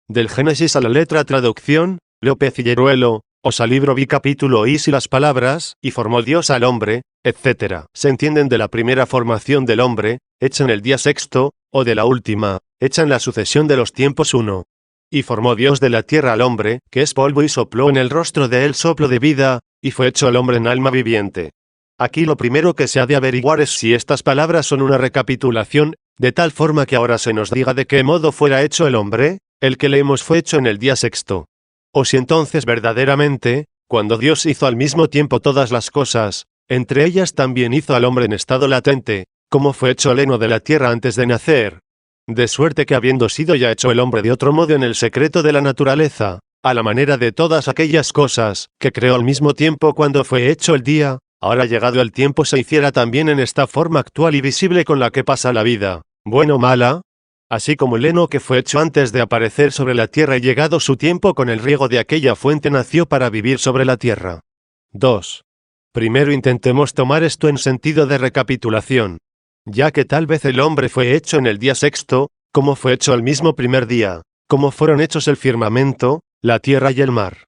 del Génesis a la letra traducción, López y Hieruelo, Osa libro vi capítulo is y las palabras, y formó Dios al hombre, etc. Se entienden de la primera formación del hombre, hecha en el día sexto, o de la última, hecha en la sucesión de los tiempos 1. Y formó Dios de la tierra al hombre, que es polvo, y sopló en el rostro de él soplo de vida, y fue hecho el hombre en alma viviente. Aquí lo primero que se ha de averiguar es si estas palabras son una recapitulación, de tal forma que ahora se nos diga de qué modo fuera hecho el hombre, el que leemos fue hecho en el día sexto. O si entonces verdaderamente, cuando Dios hizo al mismo tiempo todas las cosas, entre ellas también hizo al hombre en estado latente, como fue hecho el heno de la tierra antes de nacer. De suerte que habiendo sido ya hecho el hombre de otro modo en el secreto de la naturaleza, a la manera de todas aquellas cosas, que creó al mismo tiempo cuando fue hecho el día, ahora llegado el tiempo se hiciera también en esta forma actual y visible con la que pasa la vida, buena o mala, así como el heno que fue hecho antes de aparecer sobre la tierra y llegado su tiempo con el riego de aquella fuente nació para vivir sobre la tierra. 2. Primero intentemos tomar esto en sentido de recapitulación. Ya que tal vez el hombre fue hecho en el día sexto, como fue hecho el mismo primer día, como fueron hechos el firmamento, la tierra y el mar.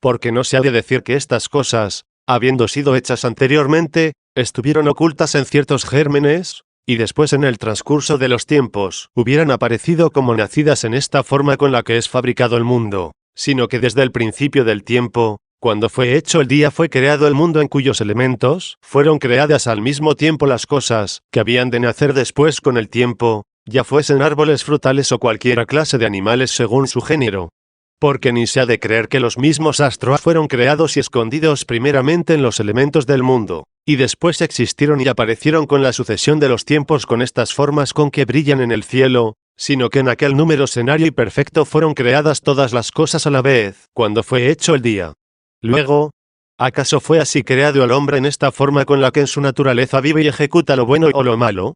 Porque no se ha de decir que estas cosas, habiendo sido hechas anteriormente, estuvieron ocultas en ciertos gérmenes, y después en el transcurso de los tiempos, hubieran aparecido como nacidas en esta forma con la que es fabricado el mundo, sino que desde el principio del tiempo, cuando fue hecho el día fue creado el mundo en cuyos elementos, fueron creadas al mismo tiempo las cosas, que habían de nacer después con el tiempo, ya fuesen árboles frutales o cualquiera clase de animales según su género. Porque ni se ha de creer que los mismos astros fueron creados y escondidos primeramente en los elementos del mundo, y después existieron y aparecieron con la sucesión de los tiempos con estas formas con que brillan en el cielo, sino que en aquel número senario y perfecto fueron creadas todas las cosas a la vez, cuando fue hecho el día. Luego, ¿acaso fue así creado el hombre en esta forma con la que en su naturaleza vive y ejecuta lo bueno o lo malo?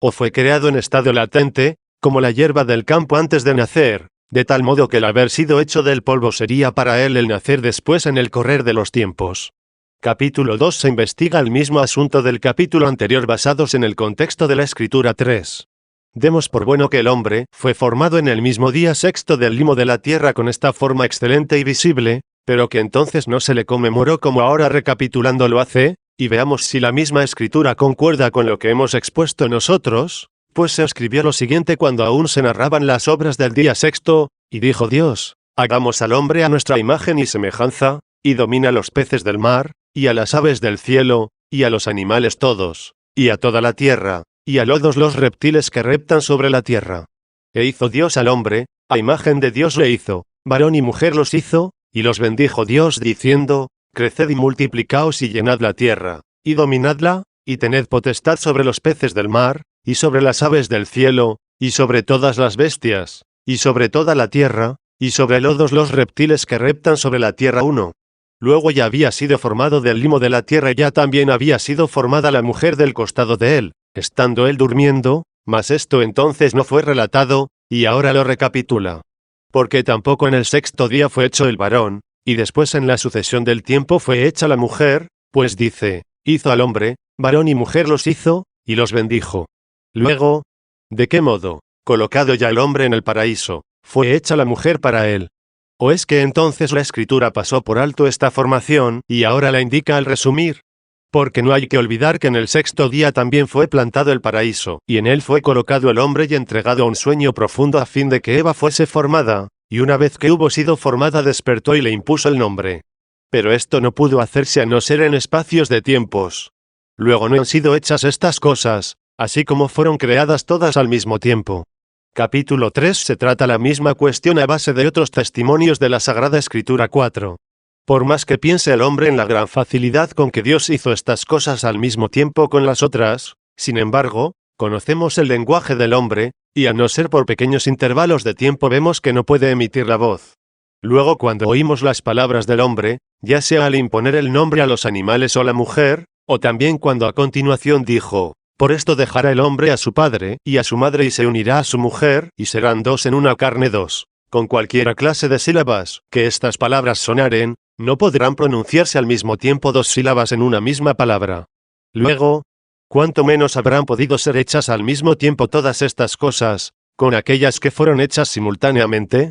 ¿O fue creado en estado latente, como la hierba del campo antes de nacer, de tal modo que el haber sido hecho del polvo sería para él el nacer después en el correr de los tiempos? Capítulo 2 se investiga el mismo asunto del capítulo anterior basados en el contexto de la Escritura 3. Demos por bueno que el hombre fue formado en el mismo día sexto del limo de la tierra con esta forma excelente y visible, pero que entonces no se le conmemoró como ahora recapitulando lo hace, y veamos si la misma Escritura concuerda con lo que hemos expuesto nosotros, pues se escribió lo siguiente cuando aún se narraban las obras del día sexto, y dijo Dios, hagamos al hombre a nuestra imagen y semejanza, y domina a los peces del mar, y a las aves del cielo, y a los animales todos, y a toda la tierra, y a todos los reptiles que reptan sobre la tierra. E hizo Dios al hombre, a imagen de Dios le hizo, varón y mujer los hizo, y los bendijo Dios diciendo, creced y multiplicaos y llenad la tierra, y dominadla, y tened potestad sobre los peces del mar, y sobre las aves del cielo, y sobre todas las bestias, y sobre toda la tierra, y sobre todos los reptiles que reptan sobre la tierra. 1. Luego ya había sido formado del limo de la tierra y ya también había sido formada la mujer del costado de él, estando él durmiendo, mas esto entonces no fue relatado, y ahora lo recapitula. Porque tampoco en el sexto día fue hecho el varón, y después en la sucesión del tiempo fue hecha la mujer, pues dice, hizo al hombre, varón y mujer los hizo, y los bendijo. Luego, ¿de qué modo, colocado ya el hombre en el paraíso, fue hecha la mujer para él? ¿O es que entonces la Escritura pasó por alto esta formación, y ahora la indica al resumir? Porque no hay que olvidar que en el sexto día también fue plantado el paraíso, y en él fue colocado el hombre y entregado a un sueño profundo a fin de que Eva fuese formada, y una vez que hubo sido formada despertó y le impuso el nombre. Pero esto no pudo hacerse a no ser en espacios de tiempos. Luego no han sido hechas estas cosas, así como fueron creadas todas al mismo tiempo. Capítulo 3 se trata la misma cuestión a base de otros testimonios de la Sagrada Escritura 4. Por más que piense el hombre en la gran facilidad con que Dios hizo estas cosas al mismo tiempo con las otras, sin embargo, conocemos el lenguaje del hombre, y a no ser por pequeños intervalos de tiempo vemos que no puede emitir la voz. Luego cuando oímos las palabras del hombre, ya sea al imponer el nombre a los animales o la mujer, o también cuando a continuación dijo, por esto dejará el hombre a su padre y a su madre y se unirá a su mujer, y serán dos en una carne dos. Con cualquiera clase de sílabas que estas palabras sonaren, no podrán pronunciarse al mismo tiempo dos sílabas en una misma palabra. Luego, ¿cuánto menos habrán podido ser hechas al mismo tiempo todas estas cosas, con aquellas que fueron hechas simultáneamente?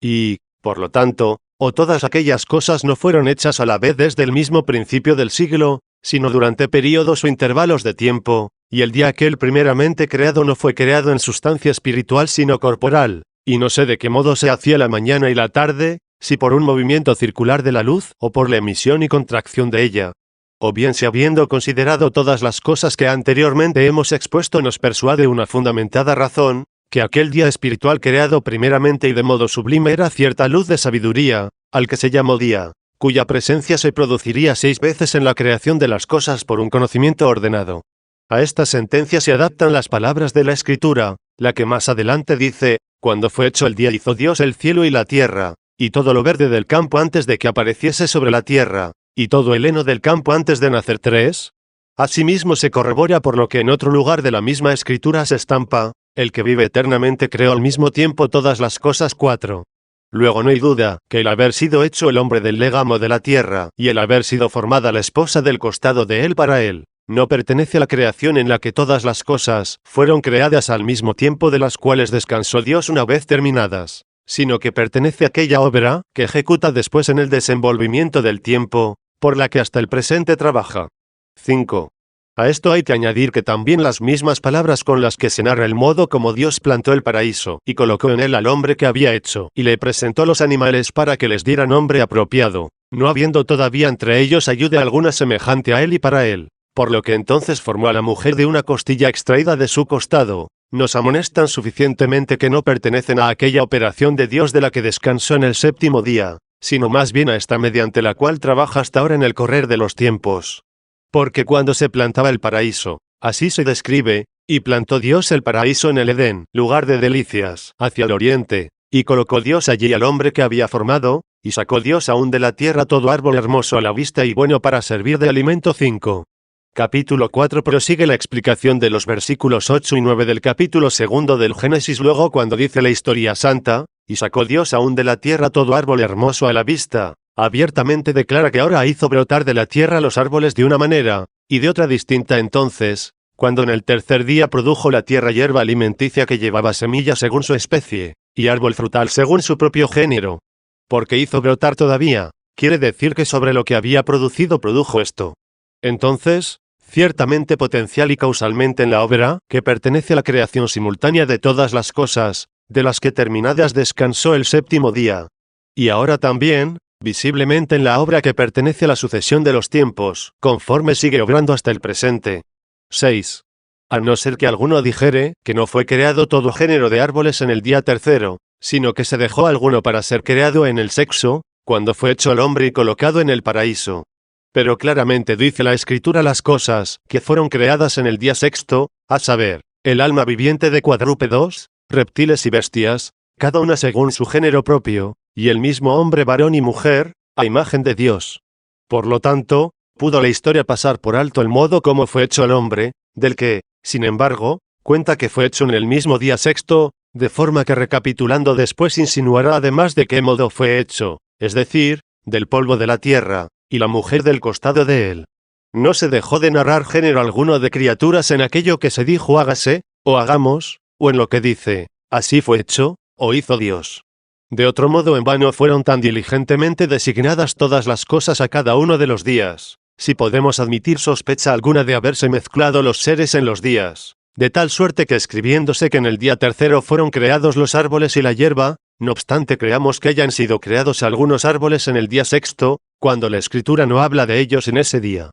Y, por lo tanto, o todas aquellas cosas no fueron hechas a la vez desde el mismo principio del siglo, sino durante períodos o intervalos de tiempo, y el día aquel primeramente creado no fue creado en sustancia espiritual sino corporal, y no sé de qué modo se hacía la mañana y la tarde, si por un movimiento circular de la luz o por la emisión y contracción de ella. O bien si habiendo considerado todas las cosas que anteriormente hemos expuesto nos persuade una fundamentada razón, que aquel día espiritual creado primeramente y de modo sublime era cierta luz de sabiduría, al que se llamó día, cuya presencia se produciría 6 veces en la creación de las cosas por un conocimiento ordenado. A esta sentencia se adaptan las palabras de la Escritura, la que más adelante dice, cuando fue hecho el día hizo Dios el cielo y la tierra, y todo lo verde del campo antes de que apareciese sobre la tierra, y todo el heno del campo antes de nacer. 3. Asimismo se corrobora por lo que en otro lugar de la misma Escritura se estampa, el que vive eternamente creó al mismo tiempo todas las cosas. 4. Luego no hay duda, que el haber sido hecho el hombre del légamo de la tierra, y el haber sido formada la esposa del costado de él para él, no pertenece a la creación en la que todas las cosas fueron creadas al mismo tiempo de las cuales descansó Dios una vez terminadas, sino que pertenece a aquella obra que ejecuta después en el desenvolvimiento del tiempo, por la que hasta el presente trabaja. 5. A esto hay que añadir que también las mismas palabras con las que se narra el modo como Dios plantó el paraíso y colocó en él al hombre que había hecho y le presentó los animales para que les diera nombre apropiado, no habiendo todavía entre ellos ayuda alguna semejante a él y para él, por lo que entonces formó a la mujer de una costilla extraída de su costado, nos amonestan suficientemente que no pertenecen a aquella operación de Dios de la que descansó en el séptimo día, sino más bien a esta mediante la cual trabaja hasta ahora en el correr de los tiempos. Porque cuando se plantaba el paraíso, así se describe, y plantó Dios el paraíso en el Edén, lugar de delicias, hacia el oriente, y colocó Dios allí al hombre que había formado, y sacó Dios aún de la tierra todo árbol hermoso a la vista y bueno para servir de alimento. 5. Capítulo 4 prosigue la explicación de los versículos 8 y 9 del capítulo 2 del Génesis. Luego cuando dice la historia santa, y sacó Dios aún de la tierra todo árbol hermoso a la vista, abiertamente declara que ahora hizo brotar de la tierra los árboles de una manera, y de otra distinta entonces, cuando en el tercer día produjo la tierra hierba alimenticia que llevaba semilla según su especie, y árbol frutal según su propio género. Porque hizo brotar todavía, quiere decir que sobre lo que había producido produjo esto. Entonces, ciertamente potencial y causalmente en la obra, que pertenece a la creación simultánea de todas las cosas, de las que terminadas descansó el séptimo día. Y ahora también, visiblemente en la obra que pertenece a la sucesión de los tiempos, conforme sigue obrando hasta el presente. 6. A no ser que alguno dijere, que no fue creado todo género de árboles en el día tercero, sino que se dejó alguno para ser creado en el sexo, cuando fue hecho el hombre y colocado en el paraíso. Pero claramente dice la Escritura las cosas, que fueron creadas en el día sexto, a saber, el alma viviente de cuadrúpedos, reptiles y bestias, cada una según su género propio, y el mismo hombre varón y mujer, a imagen de Dios. Por lo tanto, pudo la historia pasar por alto el modo como fue hecho el hombre, del que, sin embargo, cuenta que fue hecho en el mismo día sexto, de forma que recapitulando después insinuará además de qué modo fue hecho, es decir, del polvo de la tierra, y la mujer del costado de él. No se dejó de narrar género alguno de criaturas en aquello que se dijo hágase, o hagamos, o en lo que dice, así fue hecho, o hizo Dios. De otro modo en vano fueron tan diligentemente designadas todas las cosas a cada uno de los días, si podemos admitir sospecha alguna de haberse mezclado los seres en los días, de tal suerte que escribiéndose que en el día tercero fueron creados los árboles y la hierba, no obstante creamos que hayan sido creados algunos árboles en el día sexto, cuando la Escritura no habla de ellos en ese día.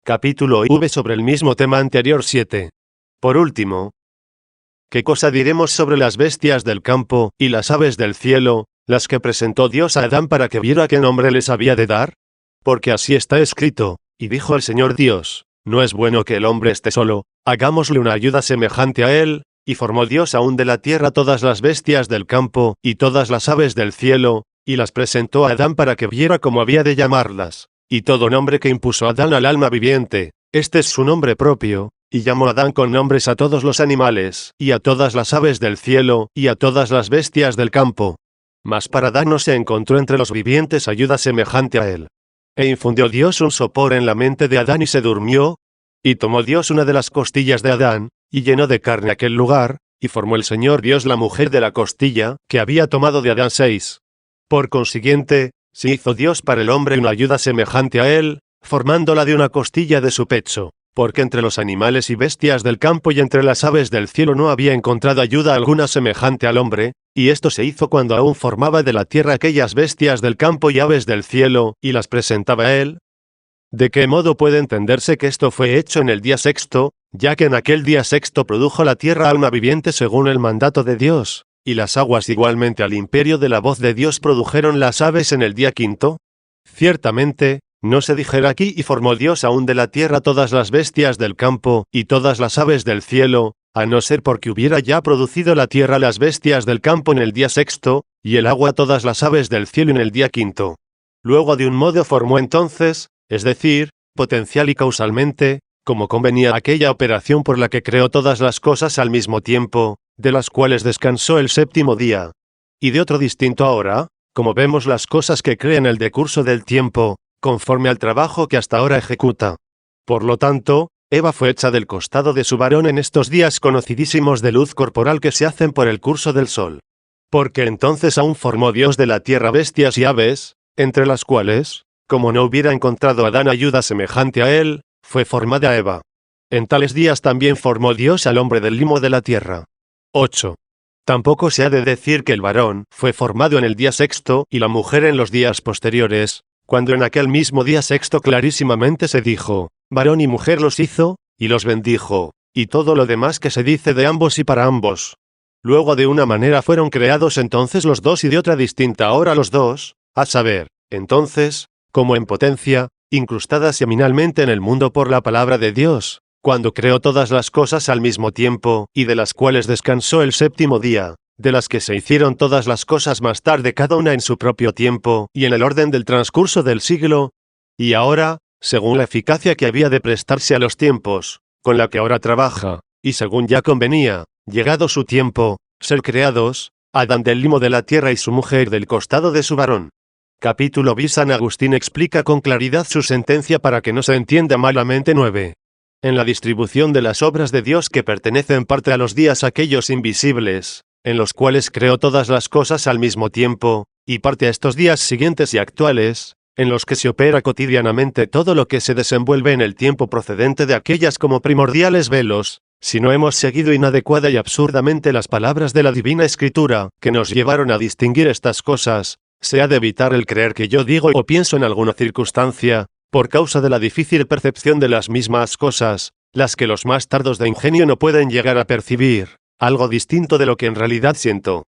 Capítulo IV sobre el mismo tema anterior. 7. Por último, ¿qué cosa diremos sobre las bestias del campo y las aves del cielo, las que presentó Dios a Adán para que viera qué nombre les había de dar? Porque así está escrito, y dijo el Señor Dios, no es bueno que el hombre esté solo, hagámosle una ayuda semejante a él, y formó Dios aún de la tierra todas las bestias del campo y todas las aves del cielo, y las presentó a Adán para que viera cómo había de llamarlas, y todo nombre que impuso Adán al alma viviente, este es su nombre propio, y llamó Adán con nombres a todos los animales, y a todas las aves del cielo, y a todas las bestias del campo. Mas para Adán no se encontró entre los vivientes ayuda semejante a él. E infundió Dios un sopor en la mente de Adán y se durmió, y tomó Dios una de las costillas de Adán, y llenó de carne aquel lugar, y formó el Señor Dios la mujer de la costilla, que había tomado de Adán. 6. Por consiguiente, se hizo Dios para el hombre una ayuda semejante a él, formándola de una costilla de su pecho, porque entre los animales y bestias del campo y entre las aves del cielo no había encontrado ayuda alguna semejante al hombre, y esto se hizo cuando aún formaba de la tierra aquellas bestias del campo y aves del cielo, y las presentaba a él. ¿De qué modo puede entenderse que esto fue hecho en el día sexto, ya que en aquel día sexto produjo la tierra alma viviente según el mandato de Dios, y las aguas igualmente al imperio de la voz de Dios produjeron las aves en el día quinto? Ciertamente, no se dijera aquí y formó Dios aún de la tierra todas las bestias del campo y todas las aves del cielo, a no ser porque hubiera ya producido la tierra las bestias del campo en el día sexto, y el agua todas las aves del cielo en el día quinto. Luego de un modo formó entonces, es decir, potencial y causalmente, como convenía aquella operación por la que creó todas las cosas al mismo tiempo, de las cuales descansó el séptimo día. Y de otro distinto ahora, como vemos las cosas que crea en el decurso del tiempo, conforme al trabajo que hasta ahora ejecuta. Por lo tanto, Eva fue hecha del costado de su varón en estos días conocidísimos de luz corporal que se hacen por el curso del sol. Porque entonces aún formó Dios de la tierra bestias y aves, entre las cuales, como no hubiera encontrado Adán ayuda semejante a él, fue formada Eva. En tales días también formó Dios al hombre del limo de la tierra. 8. Tampoco se ha de decir que el varón fue formado en el día sexto y la mujer en los días posteriores, cuando en aquel mismo día sexto clarísimamente se dijo, varón y mujer los hizo, y los bendijo, y todo lo demás que se dice de ambos y para ambos. Luego de una manera fueron creados entonces los dos y de otra distinta ahora los dos, a saber, entonces, como en potencia, incrustadas seminalmente en el mundo por la palabra de Dios, cuando creó todas las cosas al mismo tiempo, y de las cuales descansó el séptimo día, de las que se hicieron todas las cosas más tarde cada una en su propio tiempo, y en el orden del transcurso del siglo, y ahora, según la eficacia que había de prestarse a los tiempos, con la que ahora trabaja, y según ya convenía, llegado su tiempo, ser creados, Adán del limo de la tierra y su mujer del costado de su varón. Capítulo B. San Agustín explica con claridad su sentencia para que no se entienda malamente. 9. En la distribución de las obras de Dios que pertenecen parte a los días aquellos invisibles, en los cuales creó todas las cosas al mismo tiempo, y parte a estos días siguientes y actuales, en los que se opera cotidianamente todo lo que se desenvuelve en el tiempo procedente de aquellas como primordiales velos, si no hemos seguido inadecuada y absurdamente las palabras de la Divina Escritura, que nos llevaron a distinguir estas cosas, se ha de evitar el creer que yo digo o pienso en alguna circunstancia, por causa de la difícil percepción de las mismas cosas, las que los más tardos de ingenio no pueden llegar a percibir, algo distinto de lo que en realidad siento.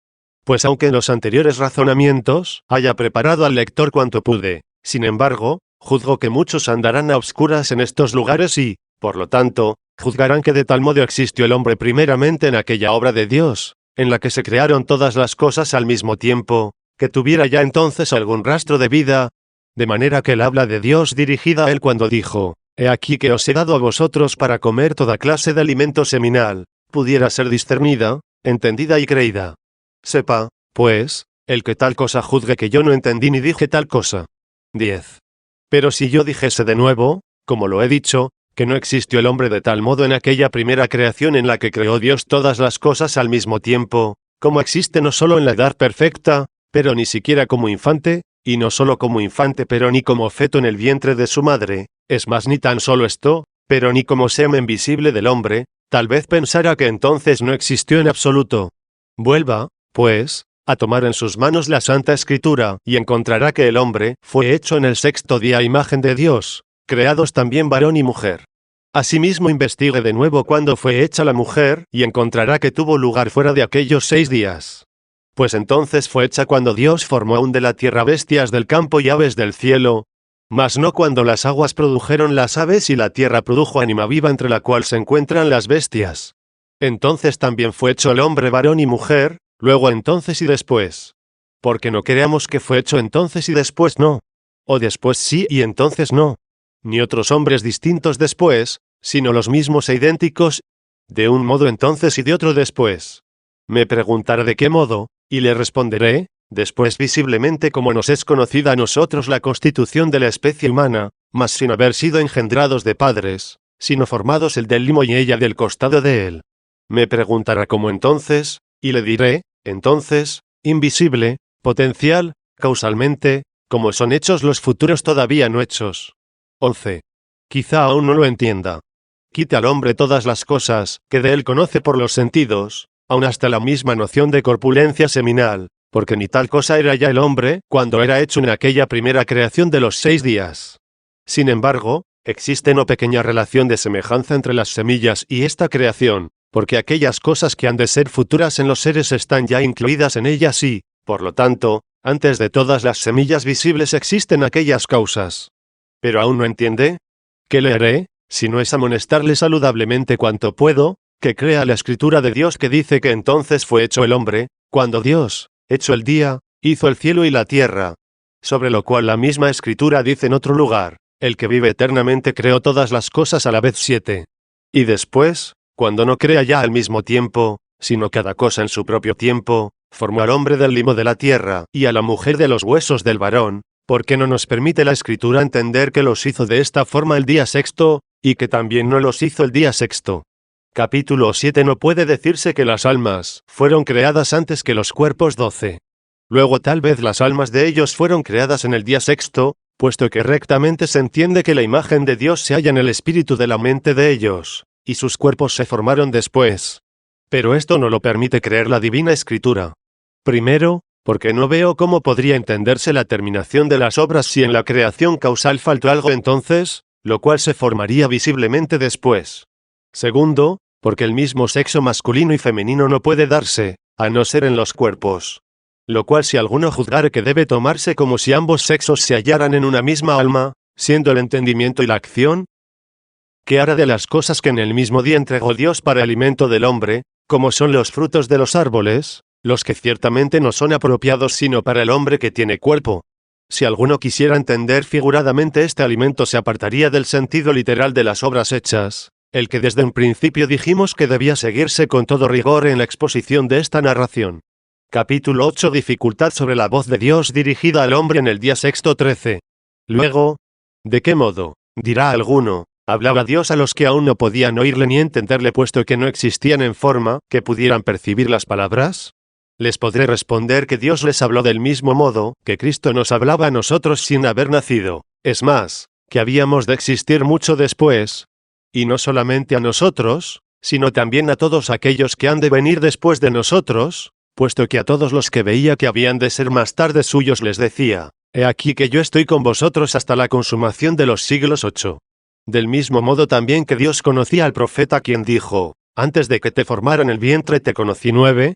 Pues aunque en los anteriores razonamientos haya preparado al lector cuanto pude, sin embargo, juzgo que muchos andarán a obscuras en estos lugares y, por lo tanto, juzgarán que de tal modo existió el hombre primeramente en aquella obra de Dios, en la que se crearon todas las cosas al mismo tiempo, que tuviera ya entonces algún rastro de vida, de manera que el habla de Dios dirigida a él cuando dijo, «He aquí que os he dado a vosotros para comer toda clase de alimento seminal», pudiera ser discernida, entendida y creída. Sepa, pues, el que tal cosa juzgue que yo no entendí ni dije tal cosa. 10. Pero si yo dijese de nuevo, como lo he dicho, que no existió el hombre de tal modo en aquella primera creación en la que creó Dios todas las cosas al mismo tiempo, como existe no solo en la edad perfecta, pero ni siquiera como infante, y no solo como infante pero ni como feto en el vientre de su madre, es más ni tan solo esto, pero ni como semen visible del hombre, tal vez pensara que entonces no existió en absoluto. Vuelva, pues, a tomar en sus manos la Santa Escritura, y encontrará que el hombre fue hecho en el sexto día a imagen de Dios, creados también varón y mujer. Asimismo investigue de nuevo cuándo fue hecha la mujer, y encontrará que tuvo lugar fuera de aquellos 6 días. Pues entonces fue hecha cuando Dios formó aún de la tierra bestias del campo y aves del cielo, mas no cuando las aguas produjeron las aves y la tierra produjo ánima viva entre la cual se encuentran las bestias. Entonces también fue hecho el hombre varón y mujer, luego entonces y después. Porque no creamos que fue hecho entonces y después no. O después sí y entonces no. Ni otros hombres distintos después, sino los mismos e idénticos, de un modo entonces y de otro después. Me preguntará de qué modo, y le responderé, después visiblemente como nos es conocida a nosotros la constitución de la especie humana, mas sin haber sido engendrados de padres, sino formados el del limo y ella del costado de él. Me preguntará cómo entonces, y le diré, entonces, invisible, potencial, causalmente, como son hechos los futuros todavía no hechos. 11. Quizá aún no lo entienda. Quite al hombre todas las cosas que de él conoce por los sentidos, aun hasta la misma noción de corpulencia seminal, porque ni tal cosa era ya el hombre cuando era hecho en aquella primera creación de los 6 días. Sin embargo, existe no pequeña relación de semejanza entre las semillas y esta creación, porque aquellas cosas que han de ser futuras en los seres están ya incluidas en ellas y, por lo tanto, antes de todas las semillas visibles existen aquellas causas. ¿Pero aún no entiende? ¿Qué le haré, si no es amonestarle saludablemente cuanto puedo, que crea la escritura de Dios que dice que entonces fue hecho el hombre, cuando Dios, hecho el día, hizo el cielo y la tierra? Sobre lo cual la misma escritura dice en otro lugar, el que vive eternamente creó todas las cosas a la vez 7. Y después, cuando no crea ya al mismo tiempo, sino cada cosa en su propio tiempo, formó al hombre del limo de la tierra y a la mujer de los huesos del varón, porque no nos permite la escritura entender que los hizo de esta forma el día sexto, y que también no los hizo el día sexto. Capítulo 7. No puede decirse que las almas fueron creadas antes que los cuerpos 12. Luego tal vez las almas de ellos fueron creadas en el día sexto, puesto que rectamente se entiende que la imagen de Dios se halla en el espíritu de la mente de ellos, y sus cuerpos se formaron después. Pero esto no lo permite creer la Divina Escritura. Primero, porque no veo cómo podría entenderse la terminación de las obras si en la creación causal faltó algo entonces, lo cual se formaría visiblemente después. Segundo, porque el mismo sexo masculino y femenino no puede darse, a no ser en los cuerpos. Lo cual si alguno juzgare que debe tomarse como si ambos sexos se hallaran en una misma alma, siendo el entendimiento y la acción, ¿qué hará de las cosas que en el mismo día entregó Dios para alimento del hombre, como son los frutos de los árboles, los que ciertamente no son apropiados sino para el hombre que tiene cuerpo? Si alguno quisiera entender figuradamente este alimento se apartaría del sentido literal de las obras hechas, el que desde un principio dijimos que debía seguirse con todo rigor en la exposición de esta narración. Capítulo 8. Dificultad sobre la voz de Dios dirigida al hombre en el día sexto 13. Luego, ¿de qué modo, dirá alguno, hablaba Dios a los que aún no podían oírle ni entenderle puesto que no existían en forma que pudieran percibir las palabras? Les podré responder que Dios les habló del mismo modo que Cristo nos hablaba a nosotros sin haber nacido, es más, que habíamos de existir mucho después. Y no solamente a nosotros, sino también a todos aquellos que han de venir después de nosotros, puesto que a todos los que veía que habían de ser más tarde suyos les decía, he aquí que yo estoy con vosotros hasta la consumación de los siglos 8. Del mismo modo también que Dios conocía al profeta quien dijo, antes de que te formara en el vientre te conocí 9,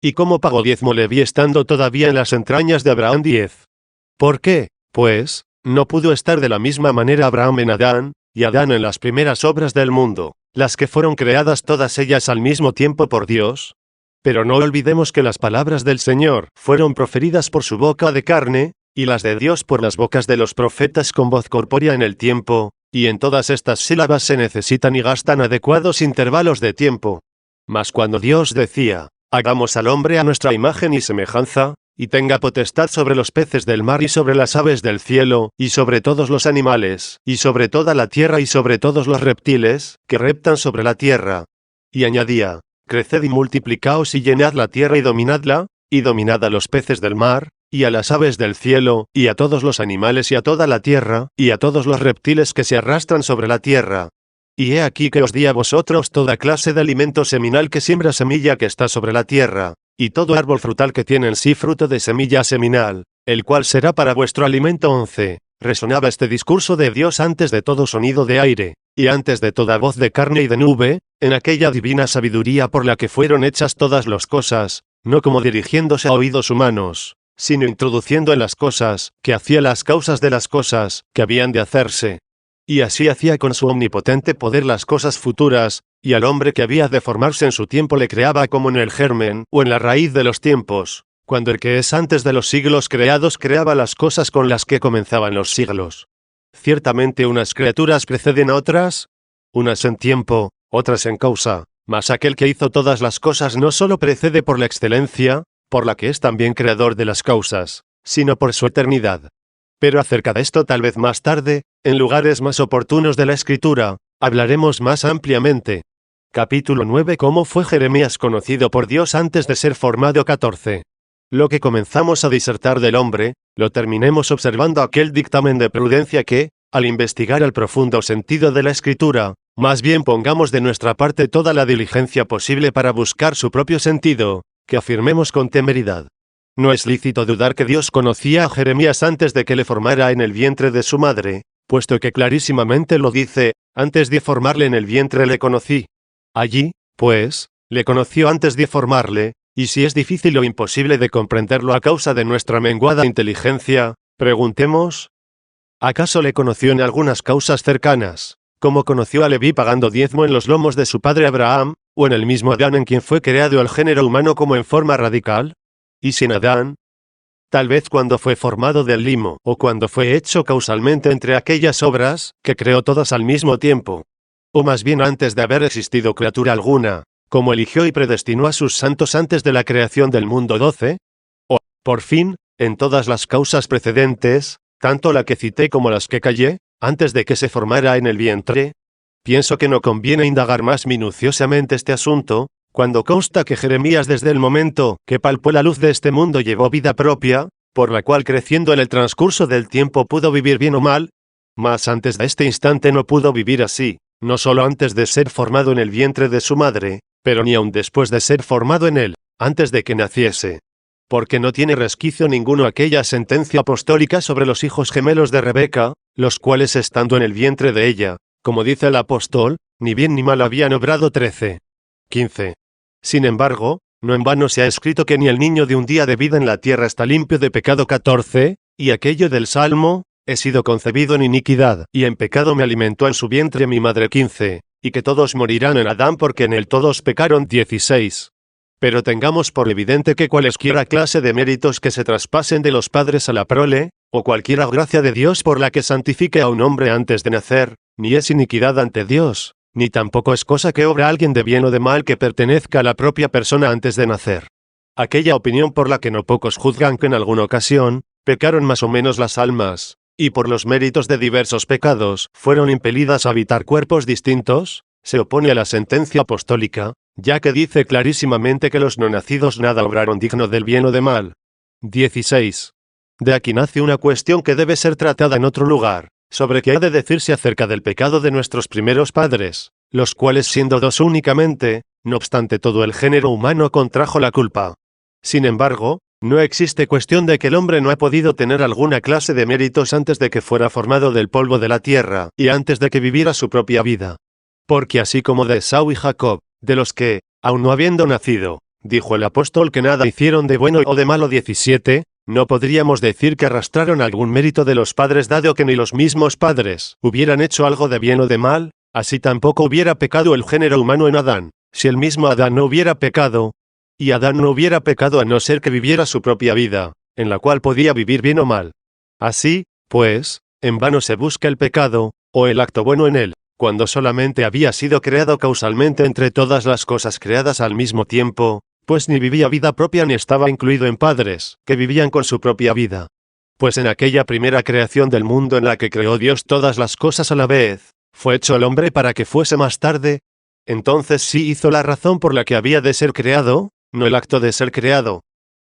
y como pagó diezmo Leví estando todavía en las entrañas de Abraham 10. ¿Por qué, pues, no pudo estar de la misma manera Abraham en Adán, y Adán en las primeras obras del mundo, las que fueron creadas todas ellas al mismo tiempo por Dios? Pero no olvidemos que las palabras del Señor fueron proferidas por su boca de carne, y las de Dios por las bocas de los profetas con voz corpórea en el tiempo, y en todas estas sílabas se necesitan y gastan adecuados intervalos de tiempo. Mas cuando Dios decía, hagamos al hombre a nuestra imagen y semejanza, y tenga potestad sobre los peces del mar y sobre las aves del cielo, y sobre todos los animales, y sobre toda la tierra y sobre todos los reptiles, que reptan sobre la tierra. Y añadía, creced y multiplicaos y llenad la tierra y dominad a los peces del mar, y a las aves del cielo, y a todos los animales y a toda la tierra, y a todos los reptiles que se arrastran sobre la tierra. Y he aquí que os di a vosotros toda clase de alimento seminal que siembra semilla que está sobre la tierra, y todo árbol frutal que tiene en sí fruto de semilla seminal, el cual será para vuestro alimento. 11. Resonaba este discurso de Dios antes de todo sonido de aire, y antes de toda voz de carne y de nube, en aquella divina sabiduría por la que fueron hechas todas las cosas, no como dirigiéndose a oídos humanos, sino introduciendo en las cosas, que hacía las causas de las cosas, que habían de hacerse. Y así hacía con su omnipotente poder las cosas futuras, y al hombre que había de formarse en su tiempo le creaba como en el germen, o en la raíz de los tiempos, cuando el que es antes de los siglos creados creaba las cosas con las que comenzaban los siglos. Ciertamente unas criaturas preceden a otras, unas en tiempo, otras en causa, mas aquel que hizo todas las cosas no solo precede por la excelencia, por la que es también creador de las causas, sino por su eternidad. Pero acerca de esto tal vez más tarde, en lugares más oportunos de la Escritura, hablaremos más ampliamente. Capítulo 9. ¿Cómo fue Jeremías conocido por Dios antes de ser formado? 14. Lo que comenzamos a disertar del hombre, lo terminemos observando aquel dictamen de prudencia que, al investigar el profundo sentido de la Escritura, más bien pongamos de nuestra parte toda la diligencia posible para buscar su propio sentido, que afirmemos con temeridad. No es lícito dudar que Dios conocía a Jeremías antes de que le formara en el vientre de su madre, puesto que clarísimamente lo dice, antes de formarle en el vientre le conocí. Allí, pues, le conoció antes de formarle, y si es difícil o imposible de comprenderlo a causa de nuestra menguada inteligencia, preguntemos, ¿acaso le conoció en algunas causas cercanas, como conoció a Leví pagando diezmo en los lomos de su padre Abraham, o en el mismo Adán en quien fue creado el género humano como en forma radical? ¿Y sin Adán? Tal vez cuando fue formado del limo, o cuando fue hecho causalmente entre aquellas obras, que creó todas al mismo tiempo. O más bien antes de haber existido criatura alguna, como eligió y predestinó a sus santos antes de la creación del mundo 12. O, por fin, en todas las causas precedentes, tanto la que cité como las que callé, antes de que se formara en el vientre. Pienso que no conviene indagar más minuciosamente este asunto, cuando consta que Jeremías desde el momento que palpó la luz de este mundo llevó vida propia, por la cual creciendo en el transcurso del tiempo pudo vivir bien o mal, mas antes de este instante no pudo vivir así, no solo antes de ser formado en el vientre de su madre, pero ni aun después de ser formado en él, antes de que naciese. Porque no tiene resquicio ninguno aquella sentencia apostólica sobre los hijos gemelos de Rebeca, los cuales estando en el vientre de ella, como dice el apóstol, ni bien ni mal habían obrado 13:15. Sin embargo, no en vano se ha escrito que ni el niño de un día de vida en la tierra está limpio de pecado 14, y aquello del Salmo, he sido concebido en iniquidad, y en pecado me alimentó en su vientre mi madre 15, y que todos morirán en Adán porque en él todos pecaron 16. Pero tengamos por evidente que cualesquiera clase de méritos que se traspasen de los padres a la prole, o cualquiera gracia de Dios por la que santifique a un hombre antes de nacer, ni es iniquidad ante Dios, ni tampoco es cosa que obra alguien de bien o de mal que pertenezca a la propia persona antes de nacer. Aquella opinión por la que no pocos juzgan que en alguna ocasión, pecaron más o menos las almas, y por los méritos de diversos pecados, fueron impelidas a habitar cuerpos distintos, se opone a la sentencia apostólica, ya que dice clarísimamente que los no nacidos nada obraron digno del bien o de mal. 16. De aquí nace una cuestión que debe ser tratada en otro lugar, sobre qué ha de decirse acerca del pecado de nuestros primeros padres, los cuales siendo dos únicamente, no obstante todo el género humano contrajo la culpa. Sin embargo, no existe cuestión de que el hombre no ha podido tener alguna clase de méritos antes de que fuera formado del polvo de la tierra, y antes de que viviera su propia vida. Porque así como de Esaú y Jacob, de los que, aun no habiendo nacido, dijo el apóstol que nada hicieron de bueno o de malo 17, no podríamos decir que arrastraron algún mérito de los padres dado que ni los mismos padres hubieran hecho algo de bien o de mal, así tampoco hubiera pecado el género humano en Adán, si el mismo Adán no hubiera pecado, y Adán no hubiera pecado a no ser que viviera su propia vida, en la cual podía vivir bien o mal. Así, pues, en vano se busca el pecado, o el acto bueno en él, cuando solamente había sido creado causalmente entre todas las cosas creadas al mismo tiempo, pues ni vivía vida propia ni estaba incluido en padres, que vivían con su propia vida. Pues en aquella primera creación del mundo en la que creó Dios todas las cosas a la vez, fue hecho el hombre para que fuese más tarde. Entonces sí hizo la razón por la que había de ser creado, no el acto de ser creado.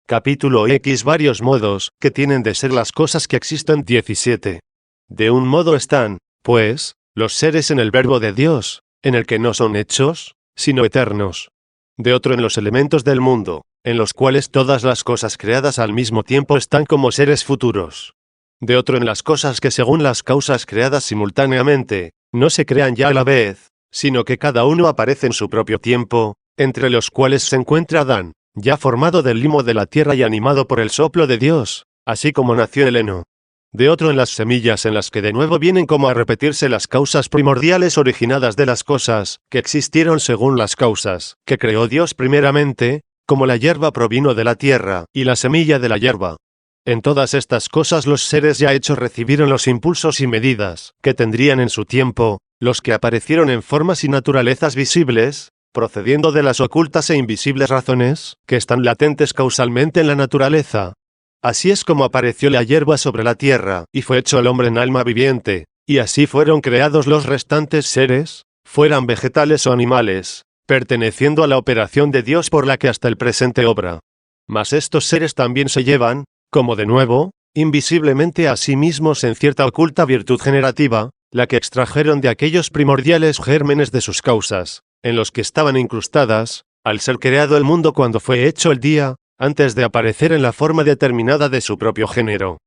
Capítulo X. Varios modos que tienen de ser las cosas que existen 17. De un modo están, pues, los seres en el verbo de Dios, en el que no son hechos, sino eternos. De otro en los elementos del mundo, en los cuales todas las cosas creadas al mismo tiempo están como seres futuros. De otro en las cosas que según las causas creadas simultáneamente, no se crean ya a la vez, sino que cada uno aparece en su propio tiempo, entre los cuales se encuentra Adán, ya formado del limo de la tierra y animado por el soplo de Dios, así como nació el heno. De otro en las semillas en las que de nuevo vienen como a repetirse las causas primordiales originadas de las cosas, que existieron según las causas, que creó Dios primeramente, como la hierba provino de la tierra, y la semilla de la hierba. En todas estas cosas los seres ya hechos recibieron los impulsos y medidas, que tendrían en su tiempo, los que aparecieron en formas y naturalezas visibles, procediendo de las ocultas e invisibles razones, que están latentes causalmente en la naturaleza. Así es como apareció la hierba sobre la tierra, y fue hecho el hombre en alma viviente, y así fueron creados los restantes seres, fueran vegetales o animales, perteneciendo a la operación de Dios por la que hasta el presente obra. Mas estos seres también se llevan, como de nuevo, invisiblemente a sí mismos en cierta oculta virtud generativa, la que extrajeron de aquellos primordiales gérmenes de sus causas, en los que estaban incrustadas, al ser creado el mundo cuando fue hecho el día, antes de aparecer en la forma determinada de su propio género.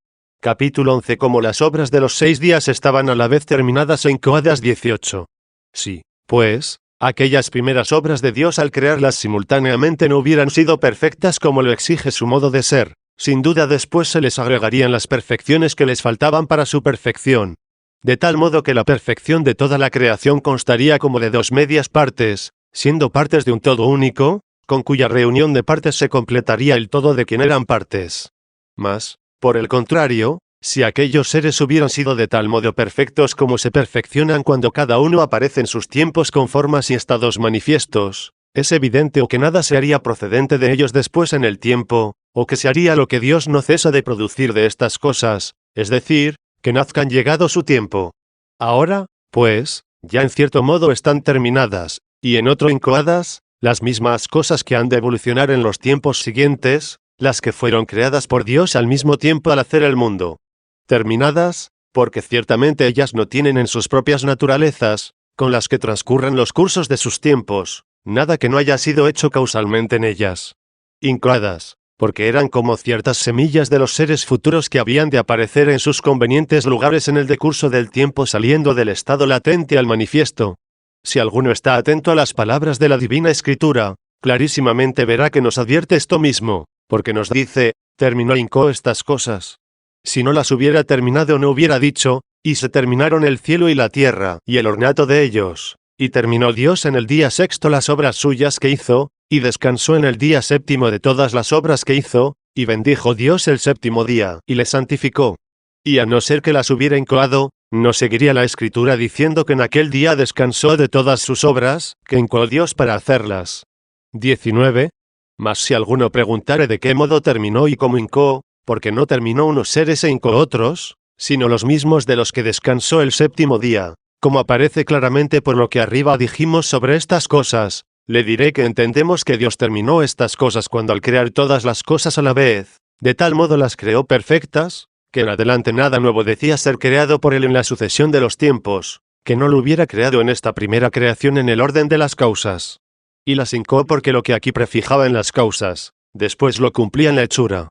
Capítulo 11. Como las obras de los 6 días estaban a la vez terminadas e incoadas. 18. Sí, pues, aquellas primeras obras de Dios al crearlas simultáneamente no hubieran sido perfectas como lo exige su modo de ser, sin duda después se les agregarían las perfecciones que les faltaban para su perfección. De tal modo que la perfección de toda la creación constaría como de 2 medias partes, siendo partes de un todo único, con cuya reunión de partes se completaría el todo de quien eran partes. Mas, por el contrario, si aquellos seres hubieran sido de tal modo perfectos como se perfeccionan cuando cada uno aparece en sus tiempos con formas y estados manifiestos, es evidente o que nada se haría procedente de ellos después en el tiempo, o que se haría lo que Dios no cesa de producir de estas cosas, es decir, que nazcan llegado su tiempo. Ahora, pues, ya en cierto modo están terminadas, y en otro incoadas, las mismas cosas que han de evolucionar en los tiempos siguientes, las que fueron creadas por Dios al mismo tiempo al hacer el mundo. Terminadas, porque ciertamente ellas no tienen en sus propias naturalezas, con las que transcurren los cursos de sus tiempos, nada que no haya sido hecho causalmente en ellas. Incoadas, porque eran como ciertas semillas de los seres futuros que habían de aparecer en sus convenientes lugares en el decurso del tiempo saliendo del estado latente al manifiesto. Si alguno está atento a las palabras de la Divina Escritura, clarísimamente verá que nos advierte esto mismo, porque nos dice, terminó Inco estas cosas. Si no las hubiera terminado no hubiera dicho, y se terminaron el cielo y la tierra, y el ornato de ellos, y terminó Dios en el día sexto las obras suyas que hizo, y descansó en el día séptimo de todas las obras que hizo, y bendijo Dios el séptimo día, y le santificó. Y a no ser que las hubiera incoado, no seguiría la Escritura diciendo que en aquel día descansó de todas sus obras, que incoó Dios para hacerlas. 19. Mas si alguno preguntare de qué modo terminó y cómo incoó, porque no terminó unos seres e incoó otros, sino los mismos de los que descansó el séptimo día, como aparece claramente por lo que arriba dijimos sobre estas cosas, le diré que entendemos que Dios terminó estas cosas cuando al crear todas las cosas a la vez, de tal modo las creó perfectas, que en adelante nada nuevo decía ser creado por él en la sucesión de los tiempos, que no lo hubiera creado en esta primera creación en el orden de las causas. Y las hincó porque lo que aquí prefijaba en las causas, después lo cumplía en la hechura.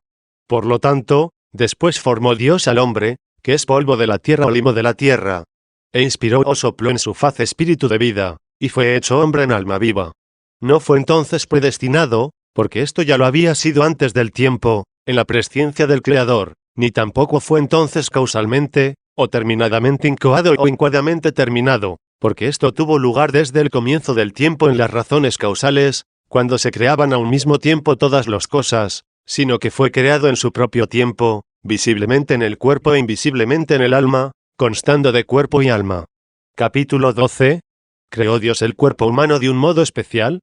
Por lo tanto, después formó Dios al hombre, que es polvo de la tierra o limo de la tierra, e inspiró o sopló en su faz espíritu de vida, y fue hecho hombre en alma viva. No fue entonces predestinado, porque esto ya lo había sido antes del tiempo, en la presciencia del Creador, ni tampoco fue entonces causalmente, o terminadamente incoado o incoadamente terminado, porque esto tuvo lugar desde el comienzo del tiempo en las razones causales, cuando se creaban a un mismo tiempo todas las cosas, sino que fue creado en su propio tiempo, visiblemente en el cuerpo e invisiblemente en el alma, constando de cuerpo y alma. Capítulo 12. ¿Creó Dios el cuerpo humano de un modo especial?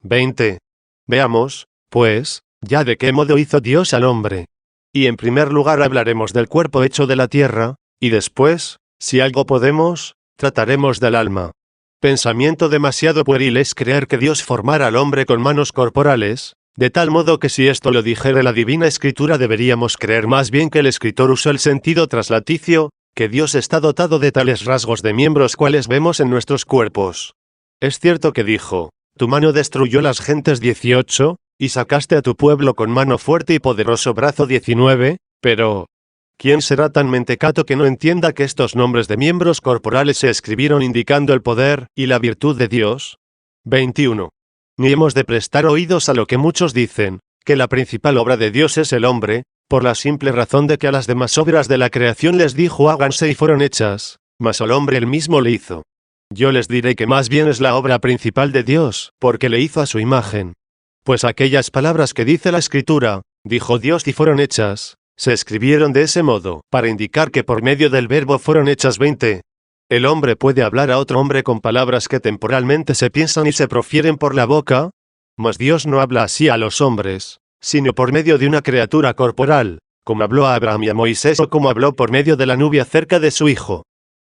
20. Veamos, pues, ya de qué modo hizo Dios al hombre. Y en primer lugar hablaremos del cuerpo hecho de la tierra, y después, si algo podemos, trataremos del alma. Pensamiento demasiado pueril es creer que Dios formara al hombre con manos corporales, de tal modo que si esto lo dijere la Divina Escritura deberíamos creer más bien que el escritor usó el sentido traslaticio, que Dios está dotado de tales rasgos de miembros cuales vemos en nuestros cuerpos. Es cierto que dijo, tu mano destruyó las gentes 18, y sacaste a tu pueblo con mano fuerte y poderoso brazo 19, pero ¿quién será tan mentecato que no entienda que estos nombres de miembros corporales se escribieron indicando el poder y la virtud de Dios? 21. Ni hemos de prestar oídos a lo que muchos dicen, que la principal obra de Dios es el hombre, por la simple razón de que a las demás obras de la creación les dijo háganse y fueron hechas, mas al hombre él mismo le hizo. Yo les diré que más bien es la obra principal de Dios, porque le hizo a su imagen. Pues aquellas palabras que dice la Escritura, dijo Dios y fueron hechas, se escribieron de ese modo, para indicar que por medio del verbo fueron hechas 20. ¿El hombre puede hablar a otro hombre con palabras que temporalmente se piensan y se profieren por la boca? Mas Dios no habla así a los hombres, sino por medio de una criatura corporal, como habló a Abraham y a Moisés o como habló por medio de la nube acerca de su hijo.